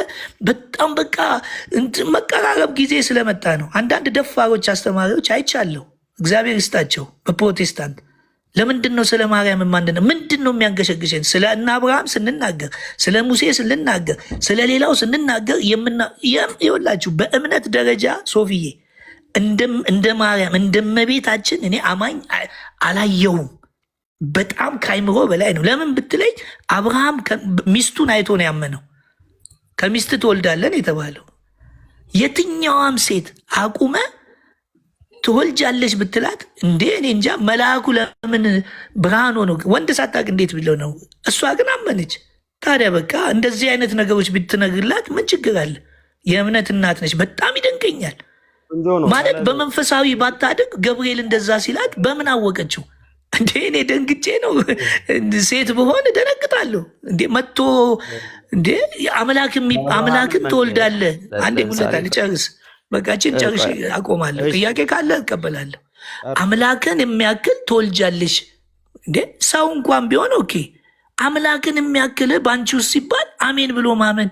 በጣም በቃ መቀራረብ ጊዜ ስለመጣ ነው። አንዳንድ ደፋሮች አስተማሪዎች አይቻለሁ፣ እግዚአብሔር ይስጣቸው። በፕሮቴስታንት ለምንድን ነው ስለ ማርያም ማንድነው ምንድን ነው የሚያንገሸግሸን? ስለ እነ አብርሃም ስንናገር፣ ስለ ሙሴ ስንናገር፣ ስለ ሌላው ስንናገር ይኸውላችሁ በእምነት ደረጃ ሶፊዬ እንደ ማርያም እንደ እመቤታችን እኔ አማኝ አላየሁም። በጣም ከአይምሮ በላይ ነው። ለምን ብትለኝ አብርሃም ሚስቱን አይቶ ነው ያመነው። ከሚስት ትወልዳለን የተባለው የትኛዋም ሴት አቁመ ትወልጃለች ብትላት እንዴ እኔ እንጃ መልአኩ ለምን ብርሃን ሆኖ ወንድ ሳታውቅ እንዴት ብለው ነው? እሷ ግን አመነች። ታዲያ በቃ እንደዚህ አይነት ነገሮች ብትነግርላት ምን ችግር አለ? የእምነት እናት ነች። በጣም ይደንቀኛል ማለት በመንፈሳዊ ባታድግ ገብርኤል እንደዛ ሲላት በምን አወቀችው? እንዴ እኔ ደንግጬ ነው። ሴት ብሆን ደነግጣለሁ። እንዴ መጥቶ እንዴ አምላክን ትወልዳለህ? አንዴ ሙለታ ልጨርስ፣ በቃችን ጨርሽ አቆማለሁ። ጥያቄ ካለ እቀበላለሁ። አምላክን የሚያክል ትወልጃለሽ? እንዴ ሰው እንኳን ቢሆን ኦኬ፣ አምላክን የሚያክል በአንቺ ውስጥ ሲባል አሜን ብሎ ማመን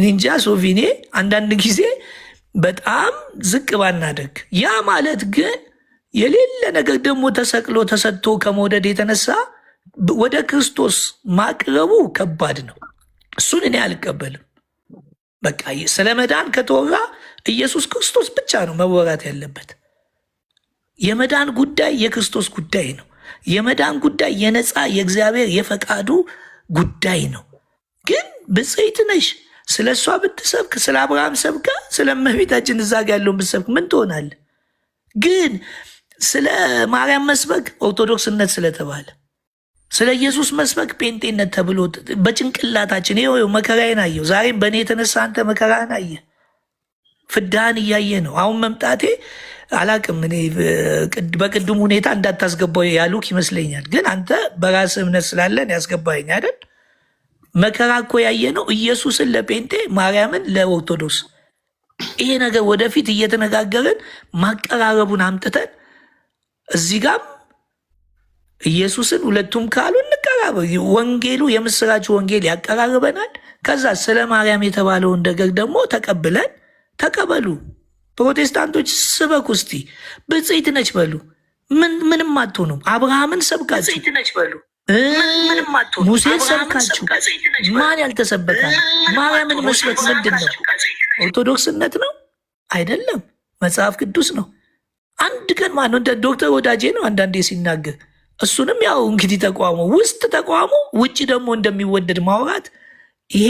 እንጃ። ሶፊኔ አንዳንድ ጊዜ በጣም ዝቅ ባናደግ፣ ያ ማለት ግን የሌለ ነገር ደግሞ ተሰቅሎ ተሰጥቶ ከመውደድ የተነሳ ወደ ክርስቶስ ማቅረቡ ከባድ ነው። እሱን እኔ አልቀበልም። በቃ ስለ መዳን ከተወራ ኢየሱስ ክርስቶስ ብቻ ነው መወራት ያለበት። የመዳን ጉዳይ የክርስቶስ ጉዳይ ነው። የመዳን ጉዳይ የነፃ የእግዚአብሔር የፈቃዱ ጉዳይ ነው። ግን ብፅዕት ነሽ ስለ እሷ ብትሰብክ፣ ስለ አብርሃም ሰብካ፣ ስለ እመቤታችን እዛ ጋ ያለውን ብትሰብክ ምን ትሆናለህ? ግን ስለ ማርያም መስበክ ኦርቶዶክስነት ስለተባለ፣ ስለ ኢየሱስ መስበክ ጴንጤነት ተብሎ በጭንቅላታችን ይኸው መከራዬን አየሁ። ዛሬም በእኔ የተነሳ አንተ መከራህን አየህ፣ ፍዳህን እያየ ነው። አሁን መምጣቴ አላቅም። እኔ በቅድሙ ሁኔታ እንዳታስገባው ያሉክ ይመስለኛል። ግን አንተ በራስህ እምነት ስላለን ያስገባኝ አይደል? መከራ እኮ ያየ ነው ኢየሱስን ለጴንጤ ማርያምን ለኦርቶዶክስ። ይሄ ነገር ወደፊት እየተነጋገርን ማቀራረቡን አምጥተን እዚህ ጋም ኢየሱስን ሁለቱም ካሉ እንቀራረብ። ወንጌሉ የምስራች ወንጌል ያቀራርበናል። ከዛ ስለ ማርያም የተባለውን ነገር ደግሞ ተቀብለን ተቀበሉ። ፕሮቴስታንቶች ስበኩ እስቲ ብፅዕት ነች በሉ። ምንም አትሆኑም። አብርሃምን ሰብካችሁ ሙሴን ሰብካችሁ ማን ያልተሰበካል? ማርያምን መስበክ ምንድን ነው? ኦርቶዶክስነት ነው አይደለም፣ መጽሐፍ ቅዱስ ነው። አንድ ቀን ማነው እንደ ዶክተር ወዳጄ ነው አንዳንዴ ሲናገር እሱንም ያው እንግዲህ ተቋሙ ውስጥ ተቋሙ ውጭ ደግሞ እንደሚወደድ ማውራት ይሄ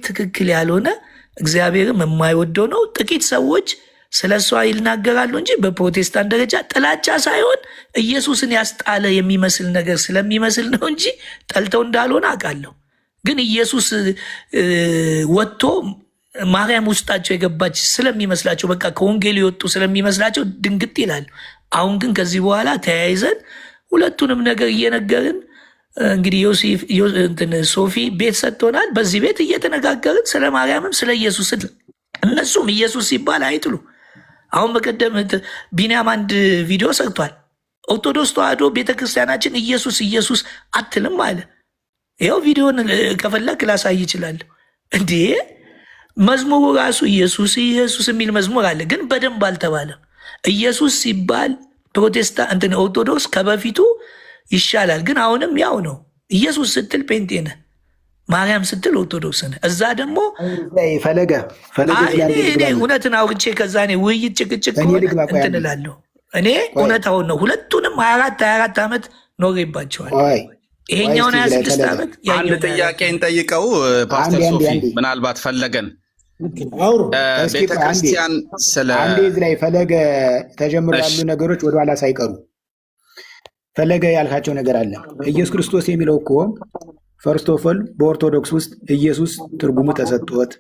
ትክክል ያልሆነ እግዚአብሔርም የማይወደው ነው። ጥቂት ሰዎች ስለ እሷ ይናገራሉ እንጂ በፕሮቴስታንት ደረጃ ጥላቻ ሳይሆን ኢየሱስን ያስጣለ የሚመስል ነገር ስለሚመስል ነው እንጂ ጠልተው እንዳልሆነ አውቃለሁ። ግን ኢየሱስ ወጥቶ ማርያም ውስጣቸው የገባች ስለሚመስላቸው በቃ ከወንጌል የወጡ ስለሚመስላቸው ድንግጥ ይላሉ። አሁን ግን ከዚህ በኋላ ተያይዘን ሁለቱንም ነገር እየነገርን እንግዲህ ሶፊ ቤት ሰጥቶናል። በዚህ ቤት እየተነጋገርን ስለ ማርያምም ስለ ኢየሱስ እነሱም ኢየሱስ ሲባል አይጥሉ። አሁን በቀደም ቢንያም አንድ ቪዲዮ ሰርቷል። ኦርቶዶክስ ተዋሕዶ ቤተክርስቲያናችን ኢየሱስ አትልም አለ። ይኸው ቪዲዮን ከፈለክ ላሳይ ይችላለሁ። እንዴ መዝሙሩ ራሱ ኢየሱስ የሚል መዝሙር አለ፣ ግን በደንብ አልተባለም። ኢየሱስ ሲባል ፕሮቴስታንት ኦርቶዶክስ ከበፊቱ ይሻላል፣ ግን አሁንም ያው ነው። ኢየሱስ ስትል ጴንጤ ነህ፣ ማርያም ስትል ኦርቶዶክስ ነህ። እዛ ደግሞ ፈለገ እውነትን አውርቼ ከዛ ውይይት ጭቅጭቅ እንትን እላለሁ። እኔ እውነታውን ነው። ሁለቱንም 24 ዓመት ኖሬባቸዋል። ይሄኛውን 26 ዓመት። አንድ ጥያቄ እንጠይቀው ፓስተር ሶፊ፣ ምናልባት ፈለገን ቤተክርስቲያን ስለ አንዴ እዚህ ላይ ፈለገ ተጀምሮ ያሉ ነገሮች ወደኋላ ሳይቀሩ ፈለገ ያልካቸው ነገር አለ። ኢየሱስ ክርስቶስ የሚለው እኮ ፈርስት ኦፍ ኦል በኦርቶዶክስ ውስጥ ኢየሱስ ትርጉሙ ተሰጥቶት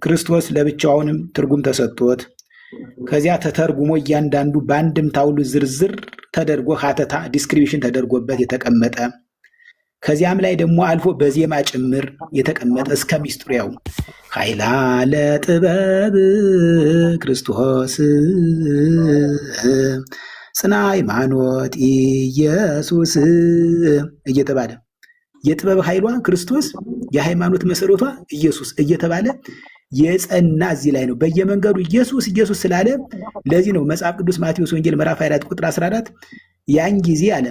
ክርስቶስ ለብቻውንም ትርጉም ተሰጥቶት ከዚያ ተተርጉሞ እያንዳንዱ በአንድምታ ሁሉ ዝርዝር ተደርጎ ሀተታ ዲስክሪፕሽን ተደርጎበት የተቀመጠ ከዚያም ላይ ደግሞ አልፎ በዜማ ጭምር የተቀመጠ እስከ ሚስጥሩ ያው ኃይላ ለጥበብ ክርስቶስ ጽና ሃይማኖት ኢየሱስ እየተባለ የጥበብ ኃይሏ ክርስቶስ የሃይማኖት መሰረቷ ኢየሱስ እየተባለ የጸና እዚህ ላይ ነው። በየመንገዱ ኢየሱስ ስላለ ለዚህ ነው መጽሐፍ ቅዱስ ማቴዎስ ወንጌል ምዕራፍ 24 ቁጥር 14 ያን ጊዜ አለ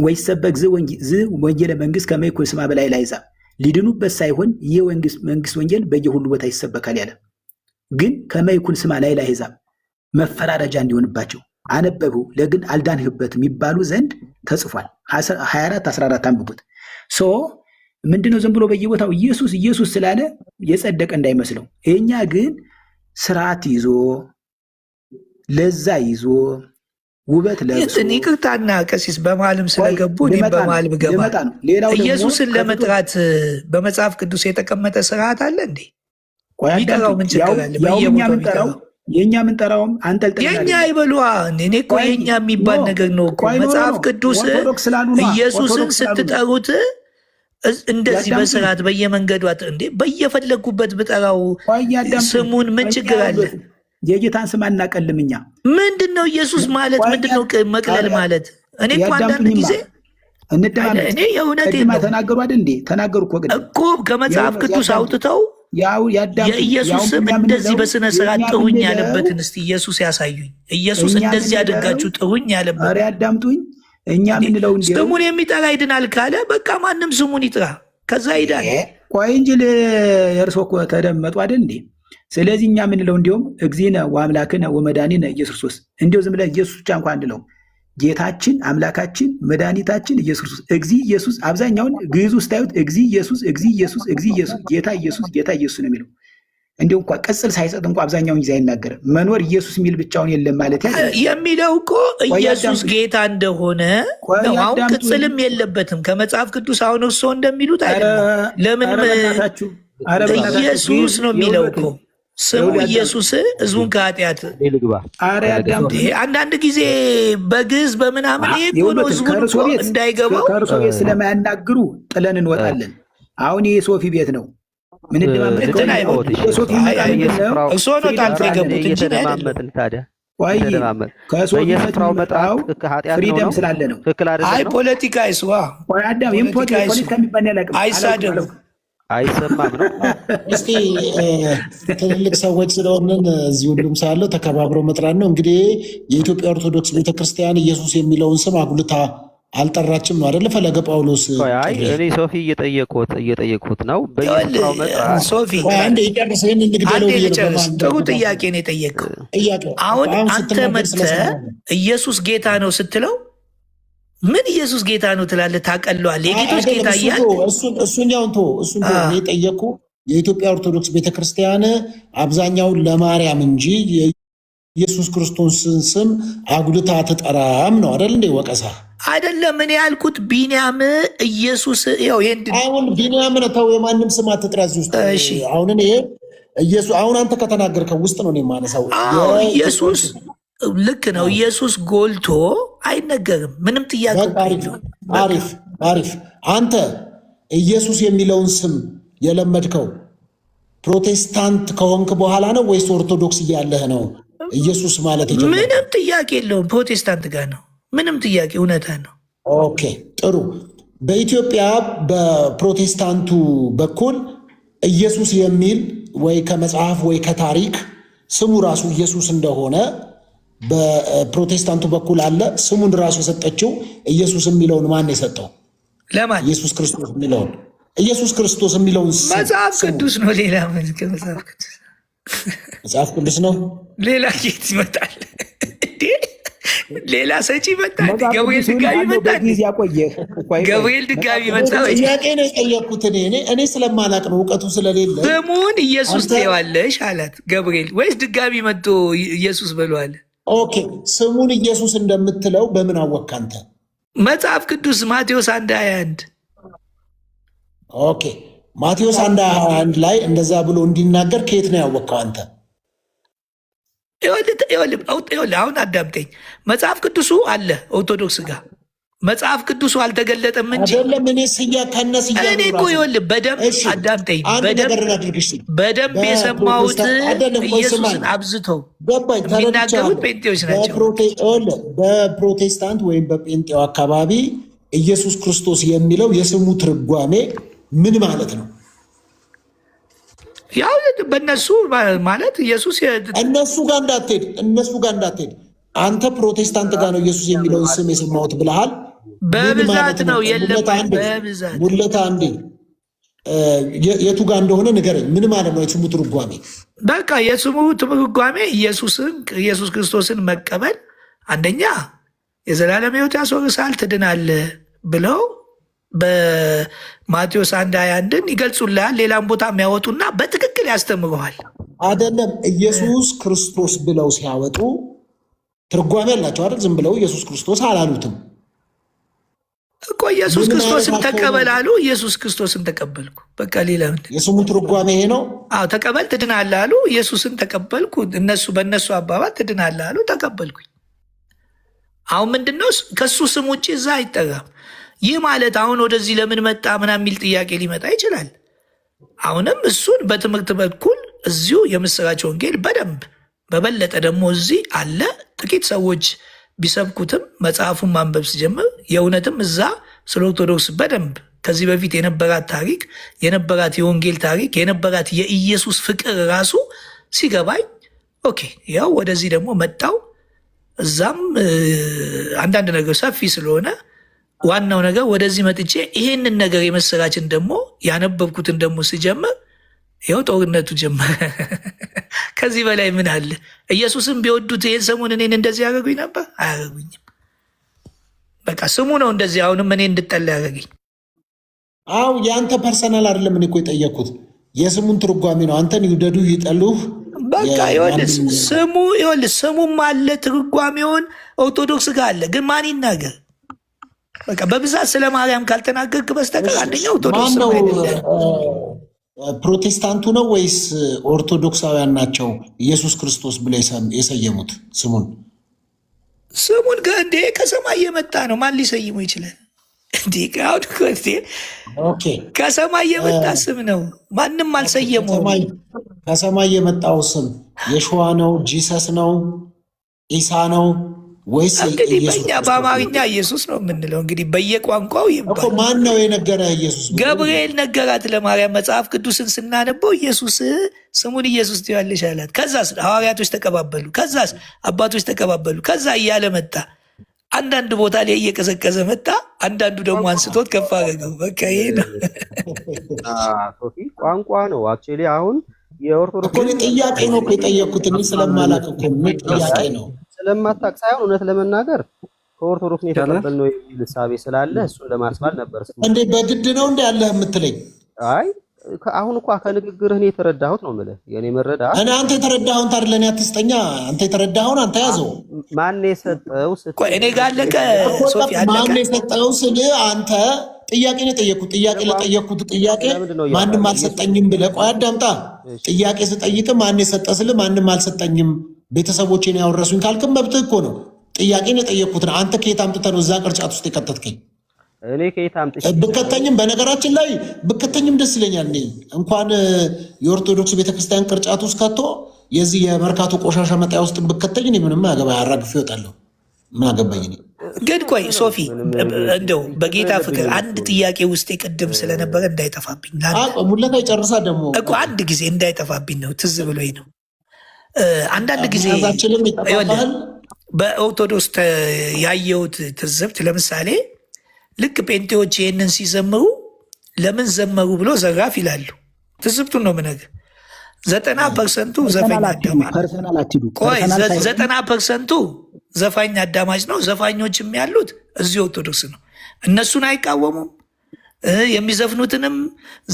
ወይሰበክ ወንጌለ መንግስት ከመይኩን ስማ በላይ ላይዛ ሊድኑበት ሳይሆን ይህ መንግስት ወንጌል በየሁሉ ቦታ ይሰበካል ያለ ግን ከመይኩን ስማ ላይ ላይዛ መፈራረጃ እንዲሆንባቸው አነበቡ ለግን አልዳንህበትም ይባሉ ዘንድ ተጽፏል። 24 14 አንብቡት። ምንድነው ዝም ብሎ በየቦታው ኢየሱስ ስላለ የጸደቀ እንዳይመስለው። እኛ ግን ስርዓት ይዞ ለዛ ይዞ ውበት ለብሶ ይቅርታና ቀሲስ በመሃልም ስለገቡ እኔም በመሃልም ገባ። ኢየሱስን ለመጥራት በመጽሐፍ ቅዱስ የተቀመጠ ስርዓት አለ እንዴ? ይጠራው ምን ችግር አለ? የኛ ምንጠራውም አንጠልጥል የኛ ይበሉ። እኔ እኮ የኛ የሚባል ነገር ነው እኮ መጽሐፍ ቅዱስ ኢየሱስን ስትጠሩት እንደዚህ በስርዓት በየመንገዱ እንዴ በየፈለጉበት ብጠራው ስሙን ምን ችግር አለ? የጌታን ስም አናቀልም እኛ። ምንድነው ኢየሱስ ማለት? ምንድነው መቅለል ማለት? እኔ እኮ አንዳንድ ጊዜ እኔ የእውነቴን ነው ተናገሩ አይደል እንዴ? ተናገሩ እኮ ከመጽሐፍ ቅዱስ አውጥተው የኢየሱስ ስም እንደዚህ በስነ ስርዓት ጥሩኝ ያለበትን እስቲ ኢየሱስ ያሳዩኝ። ኢየሱስ እንደዚህ አድርጋችሁ ጥሩኝ ያለበት። ኧረ ያዳምጡኝ። እኛ ምንለው እንዴ ስሙን የሚጠራ ይድናል ካለ በቃ ማንም ስሙን ይጥራ፣ ከዛ ይዳል። ቆይ እንጂ የእርሶ እኮ ተደመጡ አይደል እንዴ? ስለዚህ እኛ ምንለው እንዲሁም እግዚእነ ወአምላክነ ወመድኃኒነ ኢየሱስ ክርስቶስ እንዲሁ ዝም ብለን ኢየሱስ ብቻ እንኳን አንለው። ጌታችን አምላካችን መድኃኒታችን ኢየሱስ ክርስቶስ እግዚእ ኢየሱስ አብዛኛውን ግዕዝ ውስጥ ታዩት እግዚእ ኢየሱስ ጌታ ኢየሱስ ነው የሚለው። እንዲሁም እንኳ ቅጽል ሳይሰጥ እንኳ አብዛኛውን ጊዜ አይናገርም። መኖር ኢየሱስ የሚል ብቻውን የለም ማለት የሚለው እኮ ኢየሱስ ጌታ እንደሆነ ነው። አሁን ቅጽልም የለበትም ከመጽሐፍ ቅዱስ። አሁን እርሶ እንደሚሉት አይደለም። ለምን ኢየሱስ ነው የሚለው እኮ ስሙ ኢየሱስ ህዝቡን ከኃጢአት። አንዳንድ ጊዜ በግዕዝ በምናምን ይሄ ነው ህዝቡን እንዳይገባው ከእርሶ ቤት ስለማያናግሩ ጥለን እንወጣለን። አሁን ይሄ ሶፊ ቤት ነው። ምን እንትን አይሆን እርሶ ነው ጣልፎ የገቡት እንጂ በየስፍራው መጥራው ፍሪደም ስላለ ነው። አይ ፖለቲካ ይስዋ አይሳደቡ አይሰማም ነው። እስቲ ትልልቅ ሰዎች ስለሆንን እዚህ ሁሉም ሳለው ተከባብረው መጥራት ነው። እንግዲህ የኢትዮጵያ ኦርቶዶክስ ቤተክርስቲያን ኢየሱስ የሚለውን ስም አጉልታ አልጠራችም ነው አይደለ? ፈለገ ጳውሎስ እኔ ሶፊ እየጠየቁት ነው። በየስፍራው መጥራት ሶፊ አንዴ ይጨርስ። ይሄን እንግዲህ ጥሩ ጥያቄ ነው የጠየቀው። አሁን አንተ መጥተህ ኢየሱስ ጌታ ነው ስትለው ምን ኢየሱስ ጌታ ነው ትላለህ? ታቀለዋለህ። የጌቶች ጌታ እያል እሱኛውን ቶ እኔ ጠየቅኩ። የኢትዮጵያ ኦርቶዶክስ ቤተክርስቲያን አብዛኛውን ለማርያም እንጂ የኢየሱስ ክርስቶስን ስም አጉልታ ትጠራም ነው አይደል? እንደ ወቀሳ አይደለም። ምን ያልኩት ቢንያም ኢየሱስ አሁን ቢንያም ተው፣ የማንም ስም አትጥራ እዚህ ውስጥ። አሁን ይሄ ኢየሱስ አሁን አንተ ከተናገርከው ውስጥ ነው የማነሳው። ኢየሱስ ልክ ነው። ኢየሱስ ጎልቶ አይነገርም። ምንም ጥያቄ። አሪፍ። አንተ ኢየሱስ የሚለውን ስም የለመድከው ፕሮቴስታንት ከሆንክ በኋላ ነው ወይስ ኦርቶዶክስ እያለህ ነው ኢየሱስ ማለት የጀመረው? ምንም ጥያቄ የለውም። ፕሮቴስታንት ጋር ነው። ምንም ጥያቄ፣ እውነታ ነው። ኦኬ ጥሩ። በኢትዮጵያ በፕሮቴስታንቱ በኩል ኢየሱስ የሚል ወይ ከመጽሐፍ ወይ ከታሪክ ስሙ ራሱ ኢየሱስ እንደሆነ በፕሮቴስታንቱ በኩል አለ። ስሙን ራሱ የሰጠችው ኢየሱስ የሚለውን ማን የሰጠው? ለማን? ኢየሱስ ክርስቶስ የሚለውን ኢየሱስ ክርስቶስ የሚለውን መጽሐፍ ቅዱስ ነው። ሌላ መጽሐፍ ቅዱስ ነው። ሌላ ጌት ይመጣል። ሌላ ሰጪ ይመጣል። ገብርኤል ድጋሚ ይመጣል። ገብርኤል ድጋሚ ይመጣ። ጥያቄ ነው የጠየቅኩት እኔ ስለማላቅ ነው፣ እውቀቱ ስለሌለ። ስሙን ኢየሱስ ትይዋለሽ አላት ገብርኤል፣ ወይስ ድጋሚ መጥቶ ኢየሱስ በሏል? ኦኬ ስሙን ኢየሱስ እንደምትለው በምን አወቅህ አንተ? መጽሐፍ ቅዱስ ማቴዎስ 1:21 ኦኬ ማቴዎስ 1:21 ላይ እንደዛ ብሎ እንዲናገር ከየት ነው ያወቅኸው አንተ? አሁን አዳምጠኝ። መጽሐፍ ቅዱሱ አለ ኦርቶዶክስ ጋር፣ መጽሐፍ ቅዱሱ አልተገለጠም እንጂ እኔ እኮ ይኸውልህ በደንብ አዳምጠኝ። በደንብ የሰማሁት ኢየሱስን አብዝተው የሚናገሩት ጴንጤዎች ናቸው። በፕሮቴስታንት ወይም በጴንጤው አካባቢ ኢየሱስ ክርስቶስ የሚለው የስሙ ትርጓሜ ምን ማለት ነው? ያው በእነሱ ማለት ኢየሱስ እነሱ ጋር እንዳትሄድ አንተ ፕሮቴስታንት ጋር ነው ኢየሱስ የሚለውን ስም የሰማሁት ብለሃል። በብዛት ነው የለም፣ በብዛት ሙለታ አንዴ የቱ ጋር እንደሆነ ንገረኝ። ምን ማለት ነው የስሙ ትርጓሜ? በቃ የስሙ ትርጓሜ ኢየሱስ ክርስቶስን መቀበል አንደኛ የዘላለም ሕይወት ያስወርሳል፣ ትድናለህ ብለው በማቴዎስ 1:21 ይገልጹልሃል። ሌላም ቦታ የሚያወጡና በትክክል ያስተምረዋል። አይደለም ኢየሱስ ክርስቶስ ብለው ሲያወጡ ትርጓሜ ያላቸው አይደል? ዝም ብለው ኢየሱስ ክርስቶስ አላሉትም እኮ። ኢየሱስ ክርስቶስን ተቀበል አሉ። ኢየሱስ ክርስቶስን ተቀበልኩ። በቃ ሌላ ምንድን? የስሙ ትርጓሜ ይሄ ነው። አዎ ተቀበል ትድናለህ አሉ። ኢየሱስን ተቀበልኩ። በእነሱ አባባት ትድናለህ አሉ። ተቀበልኩኝ። አሁን ምንድነው ከሱ ስም ውጭ እዛ አይጠራም። ይህ ማለት አሁን ወደዚህ ለምን መጣ ምናምን የሚል ጥያቄ ሊመጣ ይችላል። አሁንም እሱን በትምህርት በኩል እዚሁ የምስራች ወንጌል በደንብ በበለጠ ደግሞ እዚህ አለ። ጥቂት ሰዎች ቢሰብኩትም መጽሐፉን ማንበብ ሲጀምር የእውነትም እዛ ስለ ኦርቶዶክስ በደንብ ከዚህ በፊት የነበራት ታሪክ፣ የነበራት የወንጌል ታሪክ፣ የነበራት የኢየሱስ ፍቅር ራሱ ሲገባኝ ኦኬ ያው ወደዚህ ደግሞ መጣው። እዛም አንዳንድ ነገር ሰፊ ስለሆነ ዋናው ነገር ወደዚህ መጥቼ ይሄንን ነገር የመሰራችን ደግሞ ያነበብኩትን ደግሞ ሲጀምር ይኸው ጦርነቱ ጀመረ። ከዚህ በላይ ምን አለ? ኢየሱስም ቢወዱት ይህን ሰሞን እኔን እንደዚህ ያደረጉኝ ነበር? አያደረጉኝም። በቃ ስሙ ነው እንደዚህ አሁንም እኔ እንድጠላ ያደረገኝ። አው የአንተ ፐርሰናል አይደለም። እኔ እኮ የጠየኩት የስሙን ትርጓሜ ነው። አንተን ይውደዱ ይጠሉህ በቃ ይኸውልህ ስሙም አለ ትርጓሜውን ኦርቶዶክስ ጋር አለ። ግን ማን ይናገር? በቃ በብዛት ስለ ማርያም ካልተናገርክ በስተቀር አንደኛው ኦርቶዶክስ ነው። ፕሮቴስታንቱ ነው ወይስ ኦርቶዶክሳውያን ናቸው ኢየሱስ ክርስቶስ ብለው የሰየሙት ስሙን? ስሙን እንዴ ከሰማይ የመጣ ነው። ማን ሊሰይመው ይችላል? ከሰማይ የመጣ ስም ነው። ማንም አልሰየመው። ከሰማይ የመጣው ስም የሸዋ ነው? ጂሰስ ነው? ኢሳ ነው ወይስ? እንግዲህ በእኛ በአማርኛ ኢየሱስ ነው የምንለው። እንግዲህ በየቋንቋው ይባል። ማን ነው የነገረህ? ኢየሱስ ገብርኤል ነገራት ለማርያም። መጽሐፍ ቅዱስን ስናነበው ኢየሱስ ስሙን ኢየሱስ ትይዋለሽ አላት። ከዛስ ሐዋርያቶች ተቀባበሉ። ከዛስ አባቶች ተቀባበሉ። ከዛ እያለ መጣ። አንዳንድ ቦታ ላይ እየቀዘቀዘ መጣ። አንዳንዱ ደግሞ አንስቶት ከፍ አደረገው። በቃ ይሄ ነው ሶፊ፣ ቋንቋ ነው አክቹዋሊ። አሁን የኦርቶዶክስ ጥያቄ ነው የጠየኩት። እኔ ስለማላውቅ እኮ ጥያቄ ነው ስለማታውቅ ሳይሆን እውነት ለመናገር ከኦርቶዶክስ ነው የተቀበልነው የሚል እሳቤ ስላለ እሱን ለማስባል ነበር። እንዴ በግድ ነው እንዴ ያለህ የምትለኝ? አይ አሁን እኮ ከንግግርህ ነው የተረዳሁት ነው የምልህ። የኔ መረዳት እኔ አንተ የተረዳኸውን ታዲያ ለእኔ አትስጠኛ። አንተ የተረዳኸውን አንተ ያዘው። ማን የሰጠው ቆይ እኔ ጋር አለቀ። ሶፊ አለቀ። ማን የሰጠው ስልህ አንተ ጥያቄ ነው የጠየኩት። ጥያቄ ለጠየኩት ጥያቄ ማንም አልሰጠኝም ብለህ ቆይ አዳምጣ። ጥያቄ ስጠይቅ ማን የሰጠ ስልህ ማንም አልሰጠኝም ቤተሰቦቼን ያወረሱኝ ካልክም መብትህ እኮ ነው። ጥያቄ ነው የጠየኩት። አንተ ከየት አምጥተህ ነው እዛ ቅርጫት ውስጥ የከተትከኝ? እኔ ከየት አምጥቼ ብከተኝም በነገራችን ላይ ብከተኝም ደስ ይለኛል። እኔ እንኳን የኦርቶዶክስ ቤተክርስቲያን ቅርጫት ውስጥ ከቶ የዚህ የመርካቶ ቆሻሻ መጣያ ውስጥ ብከተኝ እኔ ምንም አገባ አራግፌ እወጣለሁ። ምን አገባኝ እኔ። ግን ቆይ ሶፊ እንደው በጌታ ፍቅር አንድ ጥያቄ ውስጥ ቅድም ስለነበረ እንዳይጠፋብኝ ሙለታ ይጨርሳ ደግሞ እኮ አንድ ጊዜ እንዳይጠፋብኝ ነው ትዝ ብሎኝ ነው። አንዳንድ ጊዜ በኦርቶዶክስ ያየሁት ትዝብት ለምሳሌ ልክ ጴንጤዎች ይህንን ሲዘምሩ ለምን ዘመሩ ብሎ ዘራፍ ይላሉ። ትዝብቱን ነው የምነግርህ። 90% ዘፋኝ አዳማጭ ቆይ 90% ዘፋኝ አዳማጭ ነው። ዘፋኞችም ያሉት እዚህ ኦርቶዶክስ ነው። እነሱን አይቃወሙም። የሚዘፍኑትንም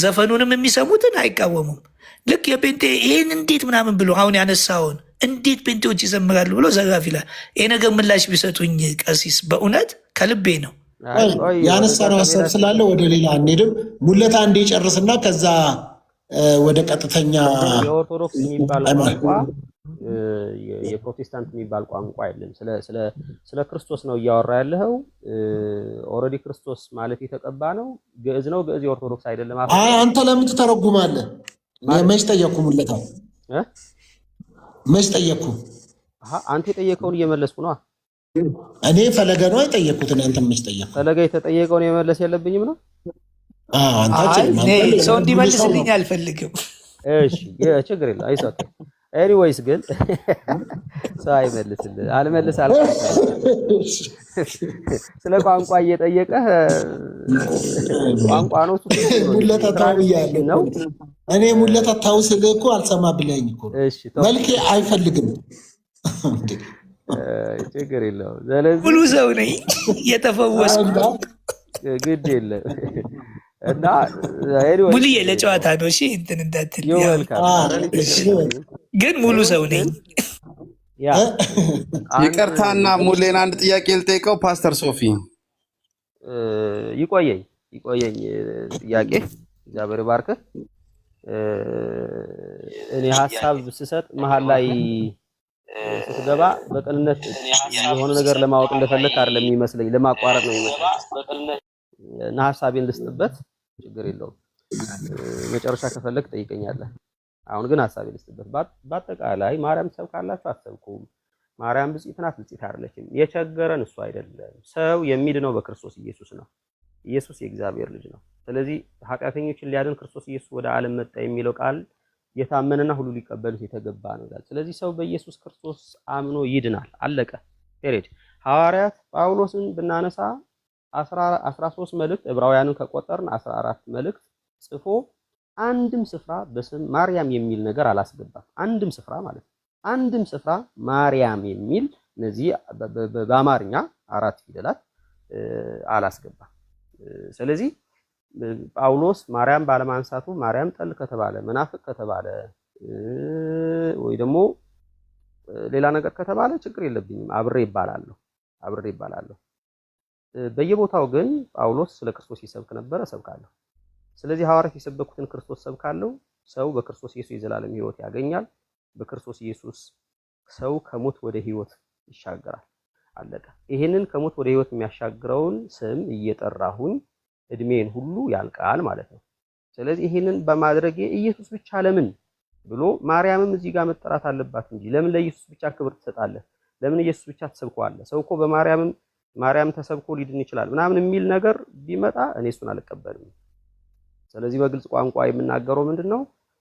ዘፈኑንም የሚሰሙትን አይቃወሙም። ልክ የጴንጤ ይህን እንዴት ምናምን ብሎ አሁን ያነሳውን እንዴት ጴንጤዎች ይዘምራሉ ብሎ ዘራፍ ይላል። ይህ ነገር ምላሽ ቢሰጡኝ ቀሲስ፣ በእውነት ከልቤ ነው ያነሳነው ሀሳብ ስላለ ወደ ሌላ አንሄድም። ሙለታ እንደ ጨርስና ከዛ ወደ ቀጥተኛ የኦርቶዶክስ የሚባል ቋንቋ የፕሮቴስታንት የሚባል ቋንቋ የለም። ስለ ክርስቶስ ነው እያወራ ያለኸው። ኦልሬዲ ክርስቶስ ማለት የተቀባ ነው። ግዕዝ ነው። ግዕዝ የኦርቶዶክስ አይደለም። አንተ ለምን ትተረጉማለህ? መች ጠየቅኩ ሙለታ፣ መች ጠየቅኩ? አንተ የጠየቀውን እየመለስኩ ነው። እኔ ፈለገ ነው የጠየቅኩትን። አንተ መች ጠየቅኩ? ፈለገ የተጠየቀውን የመለስ የለብኝም ነው። ሰው እንዲመልስልኝ አልፈልግም። እሺ ችግር የለም አይሰጥም። ኤኒዌይስ ግን ሰው አይመልስልህ አልመልስ ስለ ቋንቋ እየጠየቀ ቋንቋ ነው ነው። እኔ ሙለታ ታው ስልህ እኮ አልሰማ ብለኝ እኮ መልኬ አይፈልግም። ችግር የለውም። ሙሉ ሰው ነኝ የተፈወስኩ ግድ የለም እና ሙሉዬ ለጨዋታ ነው። እሺ እንትን እንዳትል ግን ሙሉ ሰው ነኝ። ይቅርታና ሙሌን አንድ ጥያቄ ልጠይቀው። ፓስተር ሶፊ ይቆየኝ ጥያቄ እግዚአብሔር ይባርክህ። እኔ ሀሳብ ስሰጥ መሀል ላይ ስትገባ በቅንነት የሆነ ነገር ለማወቅ እንደፈለክ አይደለም የሚመስለኝ፣ ለማቋረጥ ነው የሚመስለኝ እና ሀሳቤን ልስጥበት። ችግር የለውም። መጨረሻ ከፈለክ ጠይቀኛለህ። አሁን ግን ሀሳቤን ልስጥበት። በአጠቃላይ ማርያም ትሰብካላችሁ አትሰብኩም? ማርያም ብጽዕት ናት ብጽዕት አይደለችም? የቸገረን እሱ አይደለም። ሰው የሚድነው በክርስቶስ ኢየሱስ ነው። ኢየሱስ የእግዚአብሔር ልጅ ነው። ስለዚህ ኃጢአተኞችን ሊያድን ክርስቶስ ኢየሱስ ወደ ዓለም መጣ የሚለው ቃል የታመነና ሁሉ ሊቀበሉት የተገባ ነው ይላል። ስለዚህ ሰው በኢየሱስ ክርስቶስ አምኖ ይድናል። አለቀ ፔሬድ። ሐዋርያት ጳውሎስን ብናነሳ 13 መልእክት ዕብራውያንን ከቆጠርን 14 መልእክት ጽፎ አንድም ስፍራ በስም ማርያም የሚል ነገር አላስገባም። አንድም ስፍራ ማለት ነው። አንድም ስፍራ ማርያም የሚል እነዚህ በአማርኛ 4 ፊደላት አላስገባም። ስለዚህ ጳውሎስ ማርያም ባለማንሳቱ ማርያም ጠል ከተባለ መናፍቅ ከተባለ ወይ ደግሞ ሌላ ነገር ከተባለ ችግር የለብኝም፣ አብሬ ይባላለሁ። በየቦታው ግን ጳውሎስ ስለ ክርስቶስ ይሰብክ ነበረ፣ ሰብካለሁ። ስለዚህ ሐዋርያት የሰበኩትን ክርስቶስ ሰብካለሁ። ሰው በክርስቶስ ኢየሱስ የዘላለም ሕይወት ያገኛል። በክርስቶስ ኢየሱስ ሰው ከሞት ወደ ሕይወት ይሻገራል። አለቀ። ይሄንን ከሞት ወደ ሕይወት የሚያሻግረውን ስም እየጠራሁኝ እድሜን ሁሉ ያልቃል ማለት ነው። ስለዚህ ይሄንን በማድረጌ ኢየሱስ ብቻ ለምን ብሎ ማርያምም እዚህ ጋር መጠራት አለባት እንጂ ለምን ለኢየሱስ ብቻ ክብር ትሰጣለህ? ለምን ኢየሱስ ብቻ ትሰብከዋለህ? ሰው እኮ ማርያም ተሰብኮ ሊድን ይችላል ምናምን የሚል ነገር ቢመጣ እኔ እሱን አልቀበልም። ስለዚህ በግልጽ ቋንቋ የምናገረው ምንድነው?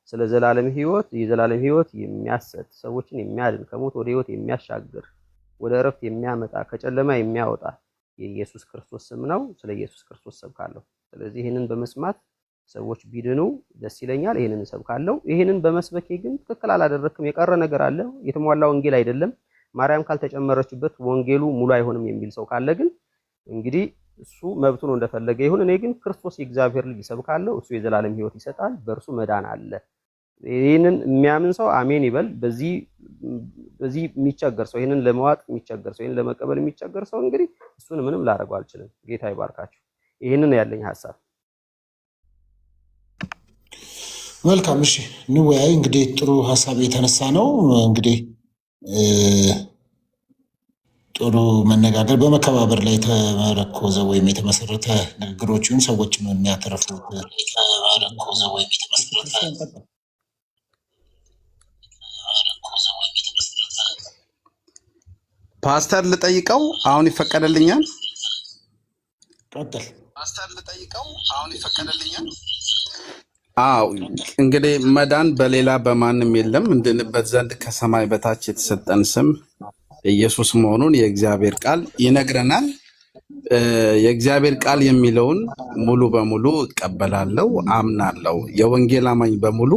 ስለ ዘላለም ሕይወት፣ የዘላለም ሕይወት የሚያሰጥ ሰዎችን የሚያድን ከሞት ወደ ሕይወት የሚያሻግር ወደ እረፍት የሚያመጣ ከጨለማ የሚያወጣ የኢየሱስ ክርስቶስ ስም ነው። ስለ ኢየሱስ ክርስቶስ ሰብካለሁ። ስለዚህ ይሄንን በመስማት ሰዎች ቢድኑ ደስ ይለኛል። ይሄንን ሰብካለሁ። ይሄንን በመስበኬ ግን ትክክል አላደረክም፣ የቀረ ነገር አለ፣ የተሟላ ወንጌል አይደለም፣ ማርያም ካልተጨመረችበት ወንጌሉ ሙሉ አይሆንም የሚል ሰው ካለ ግን እንግዲህ እሱ መብቱ ነው እንደፈለገ ይሁን። እኔ ግን ክርስቶስ የእግዚአብሔር ልጅ ይሰብካለሁ፣ እሱ የዘላለም ሕይወት ይሰጣል፣ በእርሱ መዳን አለ። ይህንን የሚያምን ሰው አሜን ይበል። በዚህ የሚቸገር ሰው ይህንን ለመዋጥ የሚቸገር ሰው ይህንን ለመቀበል የሚቸገር ሰው እንግዲህ እሱን ምንም ላደርገው አልችልም። ጌታ ይባርካችሁ። ይህንን ያለኝ ሀሳብ። መልካም እሺ፣ እንወያይ። እንግዲህ ጥሩ ሀሳብ የተነሳ ነው። እንግዲህ ጥሩ መነጋገር በመከባበር ላይ የተመረኮዘ ወይም የተመሰረተ ንግግሮችን ሰዎችን የሚያተርፉት ፓስተር ልጠይቀው አሁን ይፈቀደልኛል? ቀጥል። ፓስተር ልጠይቀው አሁን ይፈቀደልኛል? አዎ እንግዲህ መዳን በሌላ በማንም የለም እንድንበት ዘንድ ከሰማይ በታች የተሰጠን ስም ኢየሱስ መሆኑን የእግዚአብሔር ቃል ይነግረናል። የእግዚአብሔር ቃል የሚለውን ሙሉ በሙሉ እቀበላለሁ፣ አምናለሁ። የወንጌል አማኝ በሙሉ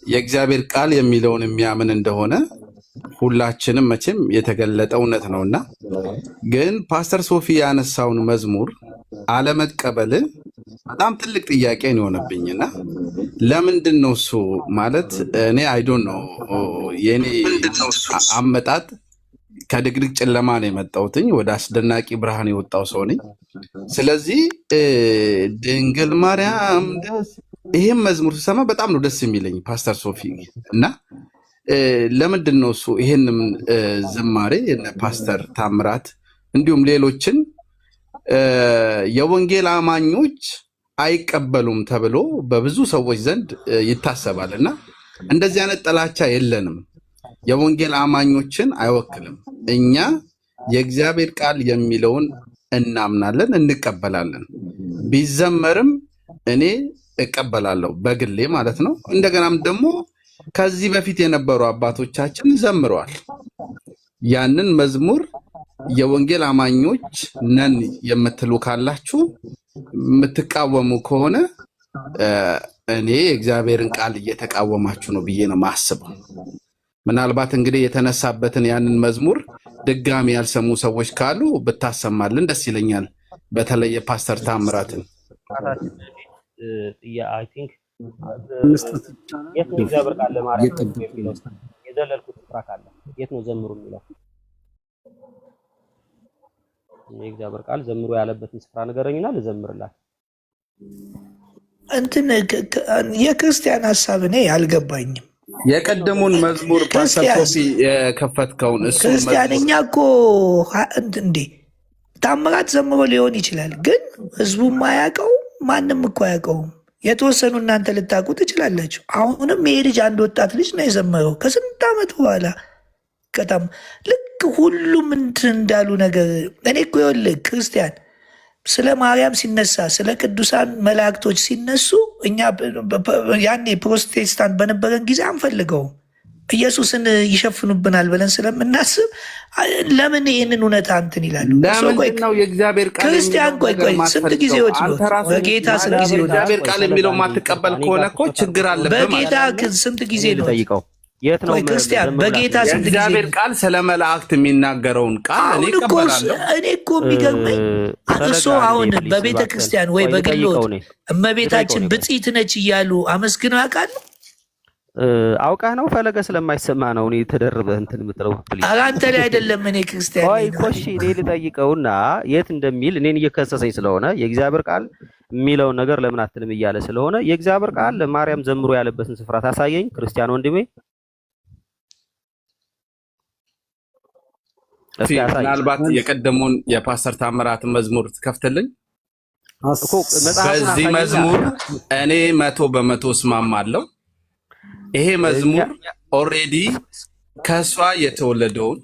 የእግዚአብሔር ቃል የሚለውን የሚያምን እንደሆነ ሁላችንም መቼም የተገለጠ እውነት ነውና፣ ግን ፓስተር ሶፊ ያነሳውን መዝሙር አለመቀበል በጣም ትልቅ ጥያቄ ነው የሆነብኝና ለምንድን ነው እሱ ማለት እኔ አይዶን ነው የኔ አመጣጥ ከድቅድቅ ጨለማ ነው የመጣሁትኝ ወደ አስደናቂ ብርሃን የወጣው ሰው ነኝ። ስለዚህ ድንግል ማርያም ይሄን መዝሙር ስሰማ በጣም ነው ደስ የሚለኝ ፓስተር ሶፊ እና ለምንድን ነው እሱ ይሄንም ዝማሬ የነ ፓስተር ታምራት እንዲሁም ሌሎችን የወንጌል አማኞች አይቀበሉም ተብሎ በብዙ ሰዎች ዘንድ ይታሰባልና እንደዚህ አይነት ጥላቻ የለንም። የወንጌል አማኞችን አይወክልም። እኛ የእግዚአብሔር ቃል የሚለውን እናምናለን፣ እንቀበላለን። ቢዘመርም እኔ እቀበላለሁ በግሌ ማለት ነው። እንደገናም ደግሞ ከዚህ በፊት የነበሩ አባቶቻችን ዘምረዋል። ያንን መዝሙር የወንጌል አማኞች ነን የምትሉ ካላችሁ የምትቃወሙ ከሆነ እኔ የእግዚአብሔርን ቃል እየተቃወማችሁ ነው ብዬ ነው ማስበው። ምናልባት እንግዲህ የተነሳበትን ያንን መዝሙር ድጋሚ ያልሰሙ ሰዎች ካሉ ብታሰማልን ደስ ይለኛል። በተለይ የፓስተር ታምራትን አይ ቲንክ የት ነው እግዚአብሔር ቃል ለማርያም የሚለው የዘለልኩት ስፍራ ካለ የት ነው ዘምሩ የሚለው? የእግዚአብሔር ቃል ዘምሩ ያለበትን ስፍራ ንገረኝና ልዘምርላት። እንትን የክርስቲያን ሀሳብ እኔ አልገባኝም። የቀደሙን መዝሙር ፓስተር ሶፊ የከፈትከውን እሱ ክርስቲያን እኛ እኮ እንዴ ታምራት ዘምሮ ሊሆን ይችላል፣ ግን ህዝቡ ማያውቀው ማንም እኮ አያውቀውም። የተወሰኑ እናንተ ልታውቁ ትችላላችሁ። አሁንም ይሄ ልጅ አንድ ወጣት ልጅ ነው የዘመረው ከስንት ዓመት በኋላ በጣም ልክ ሁሉም እንትን እንዳሉ ነገር እኔ እኮ ይኸውልህ ክርስቲያን ስለ ማርያም ሲነሳ ስለ ቅዱሳን መላእክቶች ሲነሱ እኛ ያኔ ፕሮቴስታንት በነበረን ጊዜ አንፈልገውም። ኢየሱስን ይሸፍኑብናል ብለን ስለምናስብ ለምን ይህንን እውነታ እንትን ይላሉ? ክርስቲያን ቆይ ስንት ጊዜዎች ነው በጌታ ስንት ጊዜ ነው እግዚአብሔር ቃል የሚለው ማትቀበል ከሆነ እኮ ችግር አለበት። በጌታ ስንት ጊዜ ነው የት ነው ክርስቲያን በጌታ ስንት ጊዜ እግዚአብሔር ቃል ስለ መላእክት የሚናገረውን ቃል እኔ እቀበላለሁ። እኔ እኮ የሚገርመኝ እሱ አሁን በቤተ ክርስቲያን ወይ በግሎት እመቤታችን ብፅዕት ነች እያሉ አመስግነው ያውቃሉ? አውቃህ ነው ፈለገ ስለማይሰማ ነው እኔ ተደርበህ እንትን የምትለው። ኧረ አንተ ላይ አይደለም እኔ ክርስቲያን ወይ ኮሺ እኔ ልጠይቀውና የት እንደሚል እኔን እየከሰሰኝ ስለሆነ የእግዚአብሔር ቃል የሚለውን ነገር ለምን አትልም እያለ ስለሆነ የእግዚአብሔር ቃል ለማርያም ዘምሮ ያለበትን ስፍራ ታሳየኝ ክርስቲያን ወንድሜ። ምናልባት የቀደሙን የፓስተር ታምራት መዝሙር ትከፍትልኝ። በዚህ መዝሙር እኔ 100% እስማማለሁ። ይሄ መዝሙር ኦልሬዲ ከሷ የተወለደውን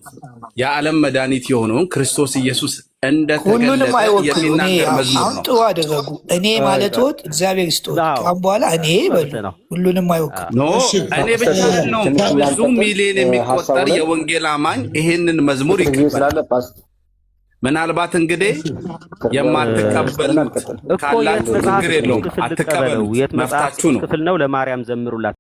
የዓለም መድኃኒት የሆነውን ክርስቶስ ኢየሱስ እንደተገለጠ የሚናገር መዝሙር ነው። ጥሩ አደረጉ። እኔ ማለት ወጥ እግዚአብሔር ይስጥዎት። ካም በኋላ እኔ በሉ ሁሉንም አይወክም። ኖ እኔ ብቻ ነው ብዙ ሚሊዮን የሚቆጠር የወንጌል አማኝ ይሄንን መዝሙር ይቀበላል። ምናልባት እንግዲህ የማትቀበል ካላችሁ ችግር የለውም፣ አትቀበሉ፣ መፍታችሁ ነው። ክፍል ነው ለማርያም ዘምሩላት።